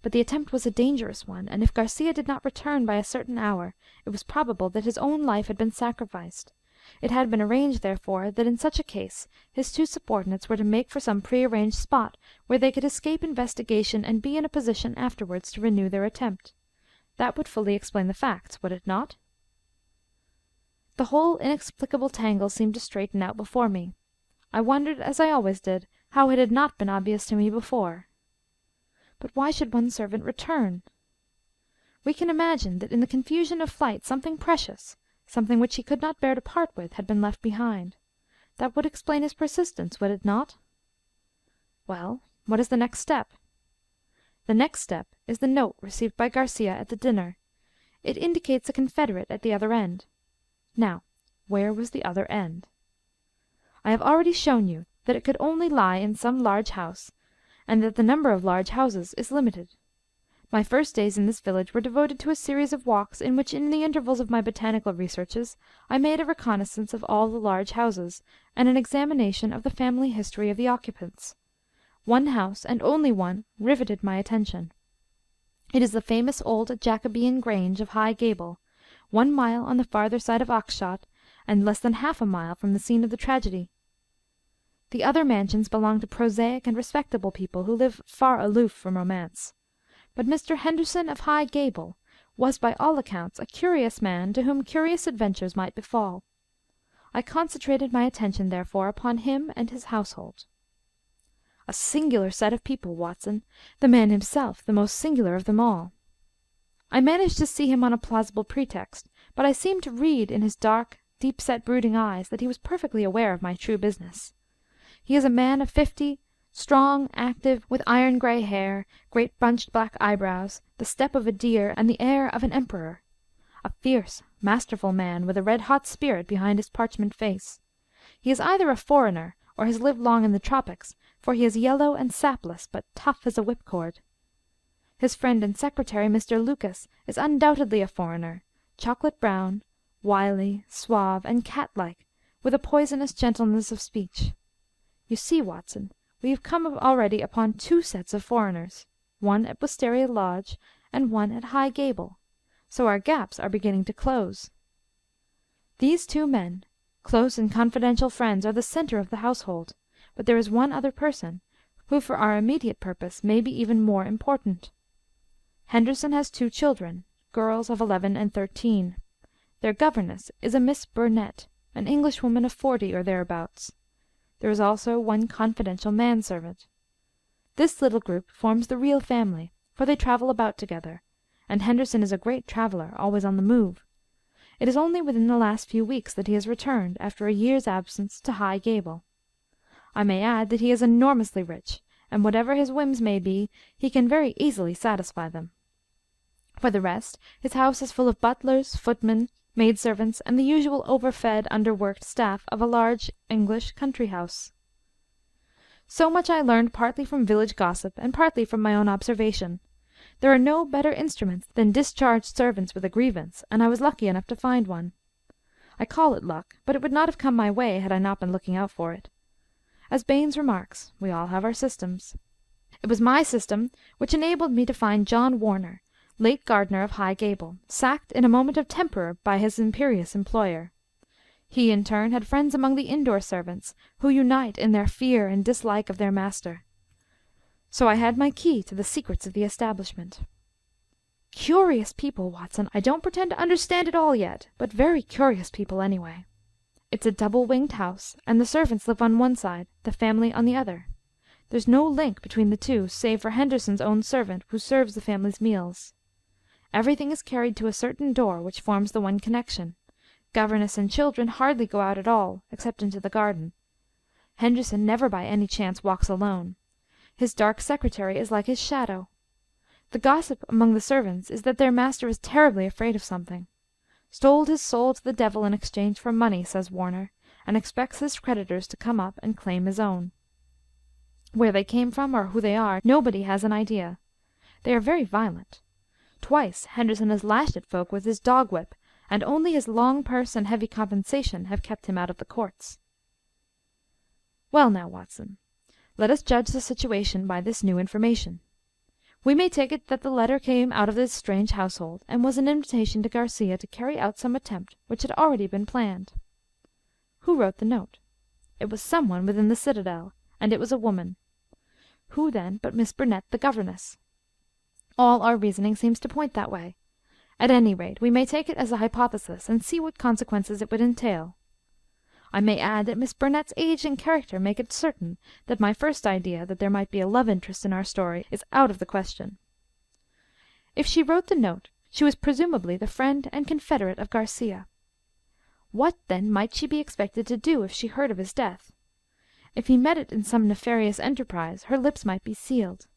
But the attempt was a dangerous one, and if Garcia did not return by a certain hour, it was probable that his own life had been sacrificed. It had been arranged, therefore, that in such a case his two subordinates were to make for some prearranged spot where they could escape investigation and be in a position afterwards to renew their attempt. That would fully explain the facts, would it not? The whole inexplicable tangle seemed to straighten out before me. I wondered, as I always did, how it had not been obvious to me before. But why should one servant return? We can imagine that in the confusion of flight something precious, something which he could not bear to part with, had been left behind. That would explain his persistence, would it not? Well, what is the next step? The next step is the note received by Garcia at the dinner. It indicates a confederate at the other end. Now, where was the other end? I have already shown you that it could only lie in some large house, and that the number of large houses is limited. My first days in this village were devoted to a series of walks in which, in the intervals of my botanical researches, I made a reconnaissance of all the large houses, and an examination of the family history of the occupants. One house, and only one, riveted my attention. It is the famous old Jacobean Grange of High Gable, 1 mile on the farther side of Oxshott, and less than half a mile from the scene of the tragedy. The other mansions belong to prosaic and respectable people who live far aloof from romance. But Mr. Henderson of High Gable was by all accounts a curious man to whom curious adventures might befall. I concentrated my attention, therefore, upon him and his household. A singular set of people, Watson, the man himself the most singular of them all. I managed to see him on a plausible pretext, but I seemed to read in his dark, deep-set brooding eyes that he was perfectly aware of my true business. He is a man of 50, strong, active, with iron-grey hair, great bunched black eyebrows, the step of a deer, and the air of an emperor. A fierce, masterful man, with a red-hot spirit behind his parchment face. He is either a foreigner, or has lived long in the tropics, for he is yellow and sapless, but tough as a whipcord. His friend and secretary, Mr. Lucas, is undoubtedly a foreigner, chocolate-brown, wily, suave, and cat-like, with a poisonous gentleness of speech. You see, Watson, we have come already upon 2 sets of foreigners, one at Wisteria Lodge, and one at High Gable, so our gaps are beginning to close. These 2 men, close and confidential friends, are the centre of the household, but there is one other person, who for our immediate purpose may be even more important. Henderson has 2 children, girls of 11 and 13. Their governess is a Miss Burnett, an Englishwoman of 40 or thereabouts. There is also one confidential manservant. This little group forms the real family, for they travel about together, and Henderson is a great traveller, always on the move. It is only within the last few weeks that he has returned, after a year's absence, to High Gable. I may add that he is enormously rich, and whatever his whims may be, he can very easily satisfy them. For the rest, his house is full of butlers, footmen, maidservants, and the usual overfed, underworked staff of a large English country house. So much I learned partly from village gossip, and partly from my own observation. There are no better instruments than discharged servants with a grievance, and I was lucky enough to find one. I call it luck, but it would not have come my way had I not been looking out for it. As Baines remarks, we all have our systems. It was my system which enabled me to find John Warner, late gardener of High Gable, sacked in a moment of temper by his imperious employer. He, in turn, had friends among the indoor servants, who unite in their fear and dislike of their master. So I had my key to the secrets of the establishment. Curious people, Watson. I don't pretend to understand it all yet, but very curious people anyway. It's a double-winged house, and the servants live on one side, the family on the other. There's no link between the two, save for Henderson's own servant, who serves the family's meals. Everything is carried to a certain door which forms the one connection. Governess and children hardly go out at all, except into the garden. Henderson never by any chance walks alone. His dark secretary is like his shadow. The gossip among the servants is that their master is terribly afraid of something. Sold his soul to the devil in exchange for money, says Warner, and expects his creditors to come up and claim his own. Where they came from, or who they are, nobody has an idea. They are very violent. Twice Henderson has lashed at folk with his dog-whip, and only his long purse and heavy compensation have kept him out of the courts. Well now, Watson, let us judge the situation by this new information. We may take it that the letter came out of this strange household, and was an invitation to Garcia to carry out some attempt which had already been planned. Who wrote the note? It was some one within the citadel, and it was a woman. Who, then, but Miss Burnett, the governess? All our reasoning seems to point that way. At any rate, we may take it as a hypothesis, and see what consequences it would entail. I may add that Miss Burnett's age and character make it certain that my first idea, that there might be a love interest in our story, is out of the question. If she wrote the note, she was presumably the friend and confederate of Garcia. What, then, might she be expected to do if she heard of his death? If he met it in some nefarious enterprise, her lips might be sealed.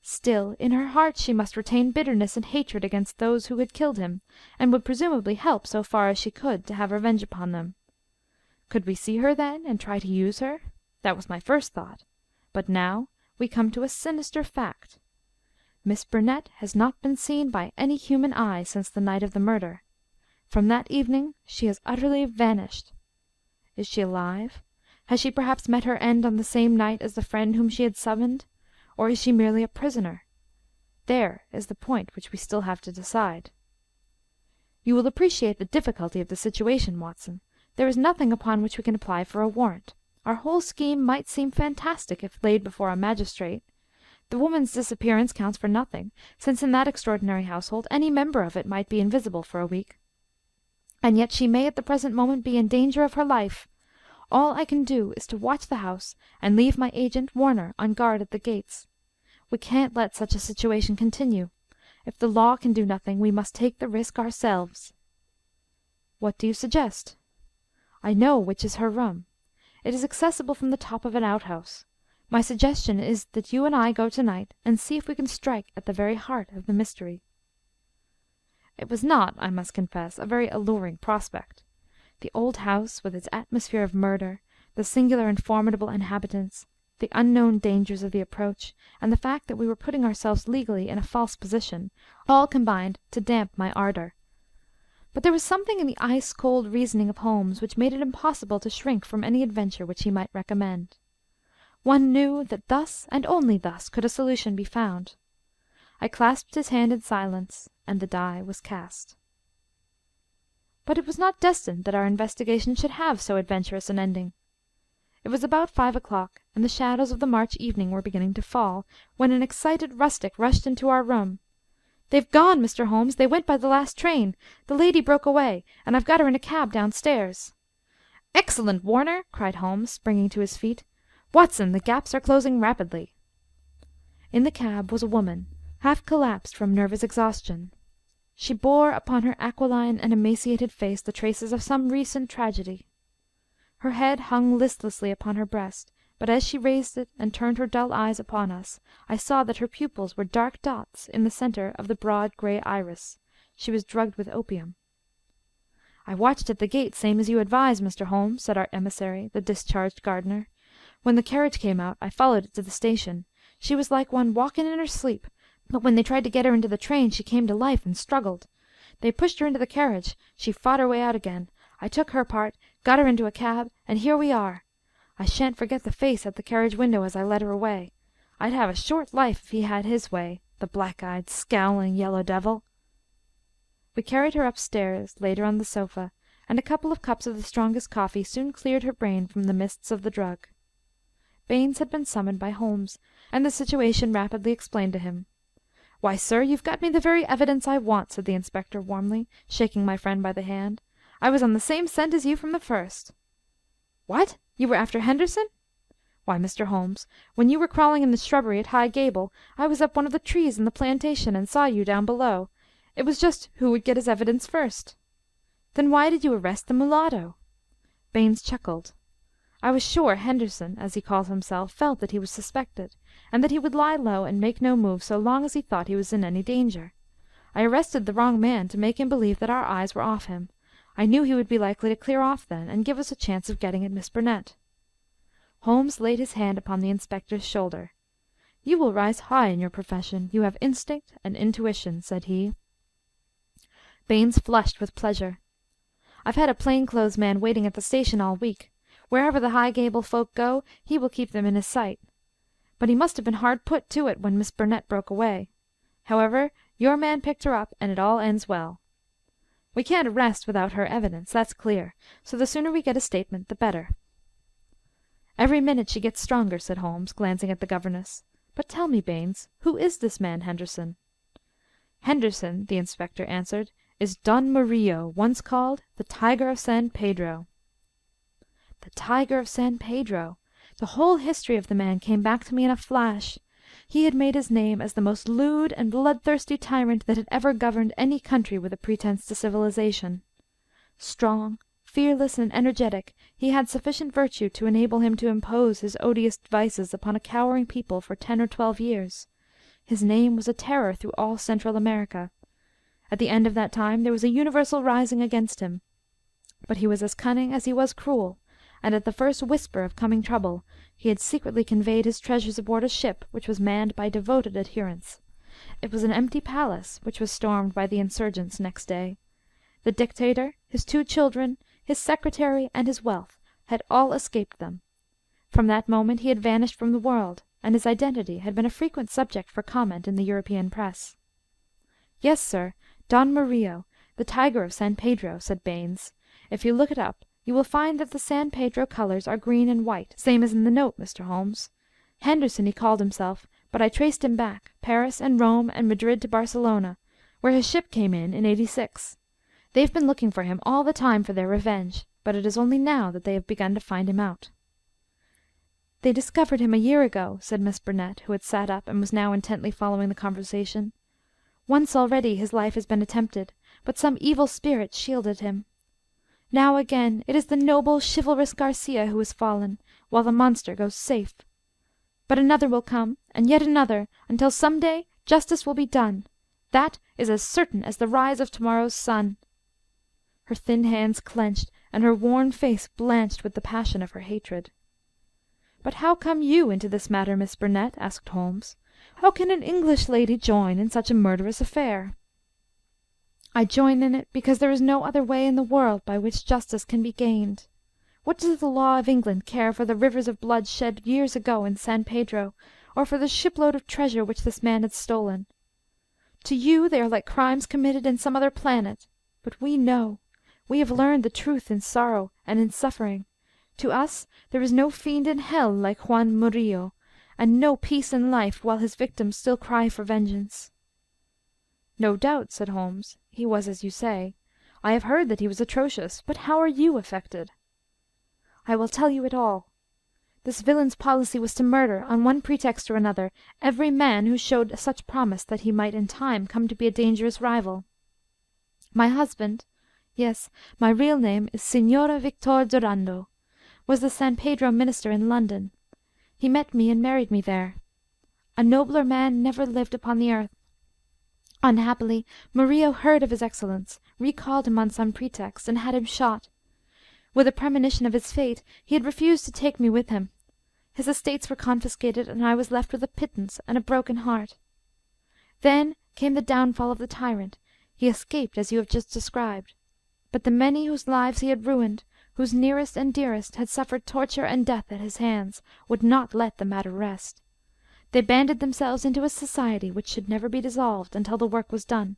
Still, in her heart she must retain bitterness and hatred against those who had killed him, and would presumably help, so far as she could, to have revenge upon them. Could we see her, then, and try to use her? That was my first thought. But now we come to a sinister fact. Miss Burnett has not been seen by any human eye since the night of the murder. From that evening she has utterly vanished. Is she alive? Has she perhaps met her end on the same night as the friend whom she had summoned? Or is she merely a prisoner? There is the point which we still have to decide. You will appreciate the difficulty of the situation, Watson. There is nothing upon which we can apply for a warrant. Our whole scheme might seem fantastic if laid before a magistrate. The woman's disappearance counts for nothing, since in that extraordinary household any member of it might be invisible for a week. And yet she may at the present moment be in danger of her life. All I can do is to watch the house and leave my agent, Warner, on guard at the gates. We can't let such a situation continue. If the law can do nothing, we must take the risk ourselves." "What do you suggest?" "I know which is her room. It is accessible from the top of an outhouse. My suggestion is that you and I go to-night and see if we can strike at the very heart of the mystery." It was not, I must confess, a very alluring prospect. The old house, with its atmosphere of murder, the singular and formidable inhabitants, the unknown dangers of the approach, and the fact that we were putting ourselves legally in a false position, all combined to damp my ardour. But there was something in the ice-cold reasoning of Holmes which made it impossible to shrink from any adventure which he might recommend. One knew that thus, and only thus, could a solution be found. I clasped his hand in silence, and the die was cast. But it was not destined that our investigation should have so adventurous an ending. It was about 5 o'clock, and the shadows of the March evening were beginning to fall, when an excited rustic rushed into our room. "They've gone, Mr. Holmes! They went by the last train! The lady broke away, and I've got her in a cab downstairs." "Excellent, Warner!" cried Holmes, springing to his feet. "Watson, the gaps are closing rapidly." In the cab was a woman, half collapsed from nervous exhaustion. She bore upon her aquiline and emaciated face the traces of some recent tragedy. Her head hung listlessly upon her breast, but as she raised it and turned her dull eyes upon us, I saw that her pupils were dark dots in the centre of the broad grey iris. She was drugged with opium. "I watched at the gate, same as you advised, Mr. Holmes," said our emissary, the discharged gardener. "When the carriage came out, I followed it to the station. She was like one walking in her sleep, but when they tried to get her into the train she came to life and struggled. They pushed her into the carriage. She fought her way out again. I took her part, got her into a cab, and here we are. I shan't forget the face at the carriage window as I led her away. I'd have a short life if he had his way, the black-eyed, scowling yellow devil." We carried her upstairs, laid her on the sofa, and a couple of cups of the strongest coffee soon cleared her brain from the mists of the drug. Baines had been summoned by Holmes, and the situation rapidly explained to him. "Why, sir, you've got me the very evidence I want," said the inspector warmly, shaking my friend by the hand. "I was on the same scent as you from the first." "What? You were after Henderson?" "Why, Mr. Holmes, when you were crawling in the shrubbery at High Gable, I was up one of the trees in the plantation and saw you down below. It was just who would get his evidence first." "Then why did you arrest the mulatto?" Baines chuckled. "I was sure Henderson, as he calls himself, felt that he was suspected, and that he would lie low and make no move so long as he thought he was in any danger. I arrested the wrong man to make him believe that our eyes were off him. I knew he would be likely to clear off then, and give us a chance of getting at Miss Burnett." Holmes laid his hand upon the inspector's shoulder. "You will rise high in your profession. You have instinct and intuition," said he. Baines flushed with pleasure. "I've had a plain-clothes man waiting at the station all week. Wherever the High Gable folk go, he will keep them in his sight. But he must have been hard put to it when Miss Burnett broke away. However, your man picked her up, and it all ends well. We can't arrest without her evidence, that's clear, so the sooner we get a statement the better." "Every minute she gets stronger," said Holmes, glancing at the governess. "But tell me, Baines, who is this man Henderson?" "Henderson," the inspector answered, "is Don Murillo, once called the Tiger of San Pedro." The Tiger of San Pedro! The whole history of the man came back to me in a flash. He had made his name as the most lewd and bloodthirsty tyrant that had ever governed any country with a pretence to civilization. Strong, fearless, and energetic, he had sufficient virtue to enable him to impose his odious vices upon a cowering people for 10 or 12 years. His name was a terror through all Central America. At the end of that time there was a universal rising against him. But he was as cunning as he was cruel, and at the first whisper of coming trouble he had secretly conveyed his treasures aboard a ship which was manned by devoted adherents. It was an empty palace, which was stormed by the insurgents next day. The dictator, his 2 children, his secretary, and his wealth had all escaped them. From that moment he had vanished from the world, and his identity had been a frequent subject for comment in the European press. "Yes, sir, Don Murillo, the Tiger of San Pedro," said Baynes. "If you look it up, you will find that the San Pedro colours are green and white, same as in the note, Mr. Holmes. Henderson he called himself, but I traced him back, Paris and Rome and Madrid to Barcelona, where his ship came in '86. They've been looking for him all the time for their revenge, but it is only now that they have begun to find him out." "They discovered him a year ago," said Miss Burnett, who had sat up and was now intently following the conversation. "Once already his life has been attempted, but some evil spirit shielded him. Now again it is the noble, chivalrous Garcia who has fallen, while the monster goes safe. But another will come, and yet another, until some day justice will be done. That is as certain as the rise of tomorrow's sun." Her thin hands clenched, and her worn face blanched with the passion of her hatred. "But how come you into this matter, Miss Burnett?" asked Holmes. "How can an English lady join in such a murderous affair?" "I join in it because there is no other way in the world by which justice can be gained. What does the law of England care for the rivers of blood shed years ago in San Pedro, or for the shipload of treasure which this man had stolen? To you they are like crimes committed in some other planet. But we know. We have learned the truth in sorrow and in suffering. To us there is no fiend in hell like Juan Murillo, and no peace in life while his victims still cry for vengeance." "No doubt," said Holmes, "he was as you say. I have heard that he was atrocious. But how are you affected?" "I will tell you it all. This villain's policy was to murder, on one pretext or another, every man who showed such promise that he might in time come to be a dangerous rival. My husband—yes, my real name is Signora Victor Durando— was the San Pedro minister in London. He met me and married me there. A nobler man never lived upon the earth. Unhappily, Murillo heard of his excellence, recalled him on some pretext, and had him shot. With a premonition of his fate, he had refused to take me with him. His estates were confiscated, and I was left with a pittance and a broken heart. Then came the downfall of the tyrant. He escaped as you have just described. But the many whose lives he had ruined, whose nearest and dearest had suffered torture and death at his hands, would not let the matter rest. They banded themselves into a society which should never be dissolved until the work was done.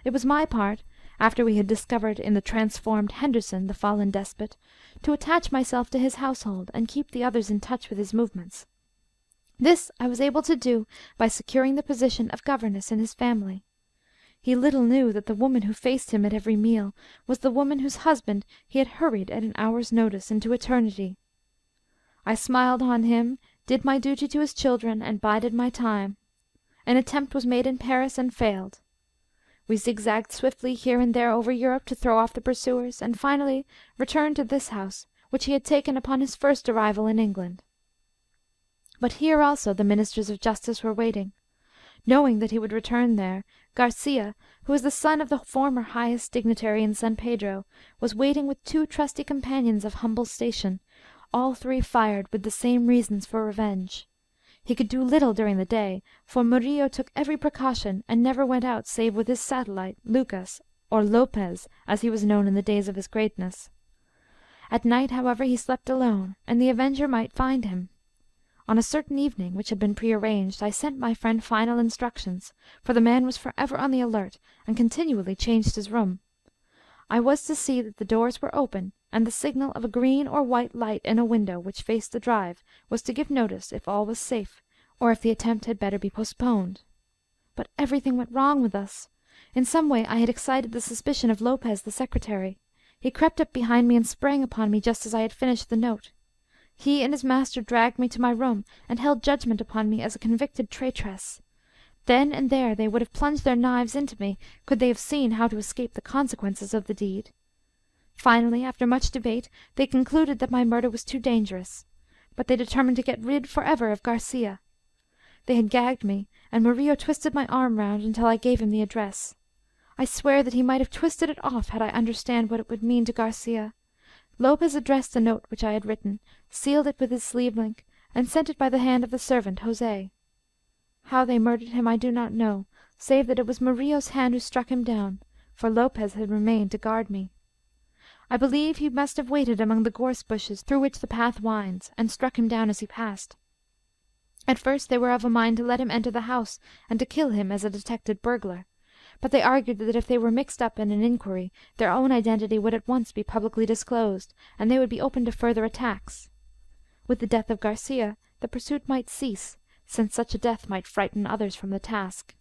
It was my part, after we had discovered in the transformed Henderson the fallen despot, to attach myself to his household and keep the others in touch with his movements. This I was able to do by securing the position of governess in his family. He little knew that the woman who faced him at every meal was the woman whose husband he had hurried at an hour's notice into eternity. I smiled on him, did my duty to his children, and bided my time. An attempt was made in Paris and failed. We zigzagged swiftly here and there over Europe to throw off the pursuers, and finally returned to this house, which he had taken upon his first arrival in England. But here also the ministers of justice were waiting. Knowing that he would return there, Garcia, who was the son of the former highest dignitary in San Pedro, was waiting with 2 trusty companions of humble station, all 3 fired with the same reasons for revenge. He could do little during the day, for Murillo took every precaution and never went out save with his satellite, Lucas, or Lopez, as he was known in the days of his greatness. At night, however, he slept alone, and the avenger might find him. On a certain evening, which had been prearranged, I sent my friend final instructions, for the man was forever on the alert, and continually changed his room. I was to see that the doors were open, and the signal of a green or white light in a window which faced the drive was to give notice if all was safe, or if the attempt had better be postponed. But everything went wrong with us. In some way I had excited the suspicion of Lopez the secretary. He crept up behind me and sprang upon me just as I had finished the note. He and his master dragged me to my room, and held judgment upon me as a convicted traitress. Then and there they would have plunged their knives into me, could they have seen how to escape the consequences of the deed. Finally, after much debate, they concluded that my murder was too dangerous. But they determined to get rid for ever of Garcia. They had gagged me, and Murillo twisted my arm round until I gave him the address. I swear that he might have twisted it off had I understood what it would mean to Garcia. Lopez addressed the note which I had written, sealed it with his sleeve-link, and sent it by the hand of the servant, José. How they murdered him I do not know, save that it was Murillo's hand who struck him down, for Lopez had remained to guard me. I believe he must have waited among the gorse bushes through which the path winds, and struck him down as he passed. At first they were of a mind to let him enter the house, and to kill him as a detected burglar, but they argued that if they were mixed up in an inquiry, their own identity would at once be publicly disclosed, and they would be open to further attacks. With the death of Garcia, the pursuit might cease, since such a death might frighten others from the task.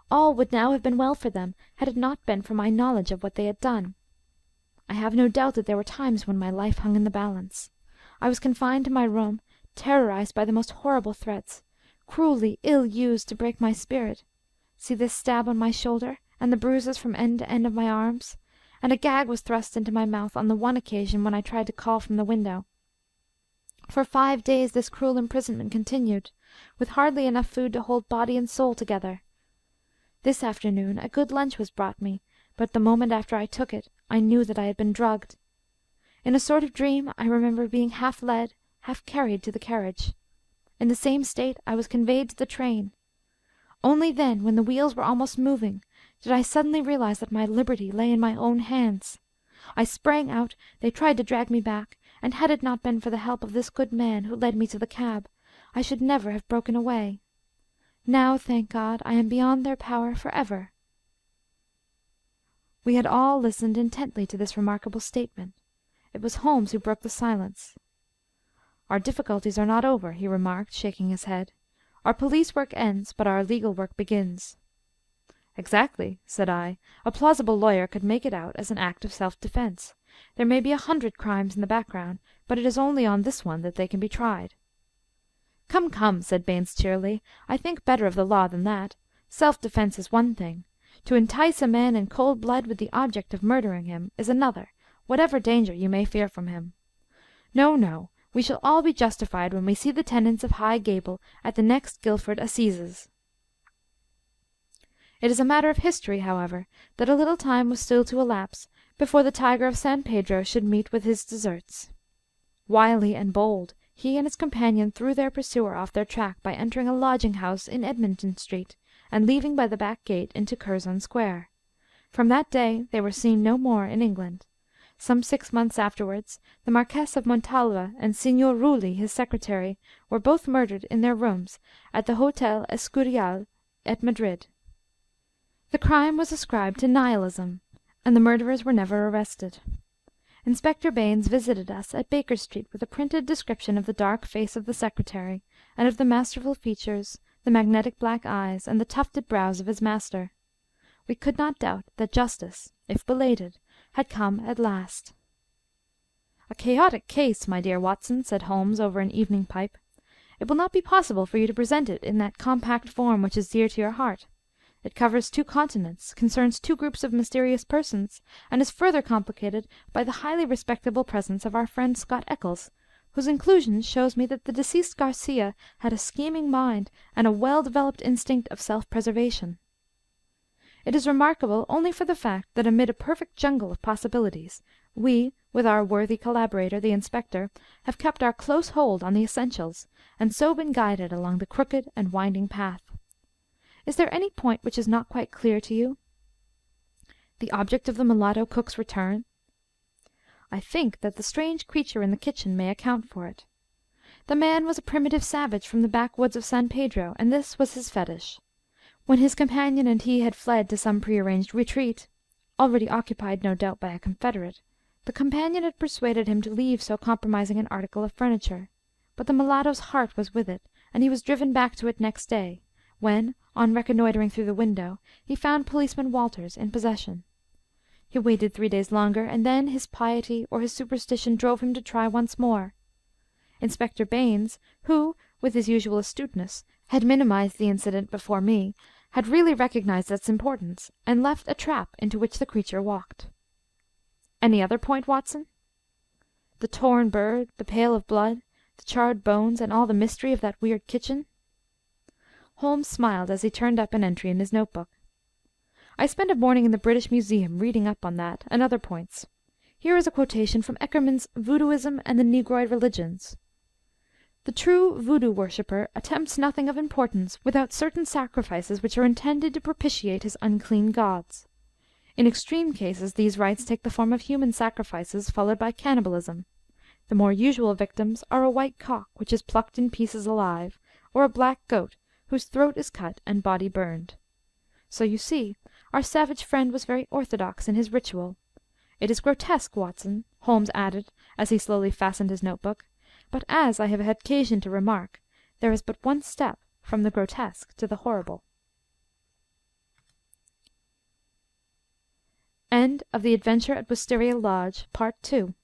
All would now have been well for them, had it not been for my knowledge of what they had done. I have no doubt that there were times when my life hung in the balance. I was confined to my room, terrorized by the most horrible threats, cruelly ill-used to break my spirit. See this stab on my shoulder, and the bruises from end to end of my arms, and a gag was thrust into my mouth on the one occasion when I tried to call from the window. For 5 days this cruel imprisonment continued, with hardly enough food to hold body and soul together. This afternoon a good lunch was brought me, but the moment after I took it, I knew that I had been drugged. In a sort of dream I remember being half led, half carried to the carriage. In the same state I was conveyed to the train. Only then, when the wheels were almost moving, did I suddenly realize that my liberty lay in my own hands. I sprang out, they tried to drag me back, and had it not been for the help of this good man who led me to the cab, I should never have broken away. Now, thank God, I am beyond their power for ever." We had all listened intently to this remarkable statement. It was Holmes who broke the silence. "Our difficulties are not over," he remarked, shaking his head. "Our police work ends, but our legal work begins." "Exactly," said I. "A plausible lawyer could make it out as an act of self-defense. There may be 100 crimes in the background, but it is only on this one that they can be tried." "Come, come," said Baynes cheerily. "I think better of the law than that. Self-defense is one thing. To entice a man in cold blood with the object of murdering him is another, whatever danger you may fear from him. No, no, we shall all be justified when we see the tenants of High Gable at the next Guildford Assizes." It is a matter of history, however, that a little time was still to elapse before the tiger of San Pedro should meet with his deserts. Wily and bold, he and his companion threw their pursuer off their track by entering a lodging-house in Edmonton Street, and leaving by the back gate into Curzon Square. From that day they were seen no more in England. Some 6 months afterwards, the Marquess of Montalva and Signor Rulli, his secretary, were both murdered in their rooms at the Hotel Escurial at Madrid. The crime was ascribed to Nihilism, and the murderers were never arrested. Inspector Baynes visited us at Baker Street with a printed description of the dark face of the secretary, and of the masterful features, the magnetic black eyes, and the tufted brows of his master. We could not doubt that justice, if belated, had come at last. "A chaotic case, my dear Watson," said Holmes over an evening pipe. "It will not be possible for you to present it in that compact form which is dear to your heart. It covers 2 continents, concerns 2 groups of mysterious persons, and is further complicated by the highly respectable presence of our friend Scott Eccles, whose inclusion shows me that the deceased Garcia had a scheming mind and a well-developed instinct of self-preservation. It is remarkable only for the fact that amid a perfect jungle of possibilities, we, with our worthy collaborator, the inspector, have kept our close hold on the essentials, and so been guided along the crooked and winding path. Is there any point which is not quite clear to you? The object of the mulatto cook's return? I think that the strange creature in the kitchen may account for it. The man was a primitive savage from the backwoods of San Pedro, and this was his fetish. When his companion and he had fled to some prearranged retreat, already occupied no doubt by a confederate, the companion had persuaded him to leave so compromising an article of furniture, but the mulatto's heart was with it, and he was driven back to it next day, when, on reconnoitring through the window, he found Policeman Walters in possession. He waited 3 days longer, and then his piety or his superstition drove him to try once more. Inspector Baynes, who, with his usual astuteness, had minimized the incident before me, had really recognized its importance, and left a trap into which the creature walked. Any other point, Watson? The torn bird, the pail of blood, the charred bones, and all the mystery of that weird kitchen? Holmes smiled as he turned up an entry in his notebook. "I spent a morning in the British Museum reading up on that and other points. Here is a quotation from Eckermann's Voodooism and the Negroid Religions. The true Voodoo worshipper attempts nothing of importance without certain sacrifices which are intended to propitiate his unclean gods. In extreme cases these rites take the form of human sacrifices, followed by cannibalism. The more usual victims are a white cock which is plucked in pieces alive, or a black goat whose throat is cut and body burned. So you see our savage friend was very orthodox in his ritual. It is grotesque, Watson," Holmes added, as he slowly fastened his notebook, "but, as I have had occasion to remark, there is but one step from the grotesque to the horrible." End of The Adventure at Wisteria Lodge, Part II.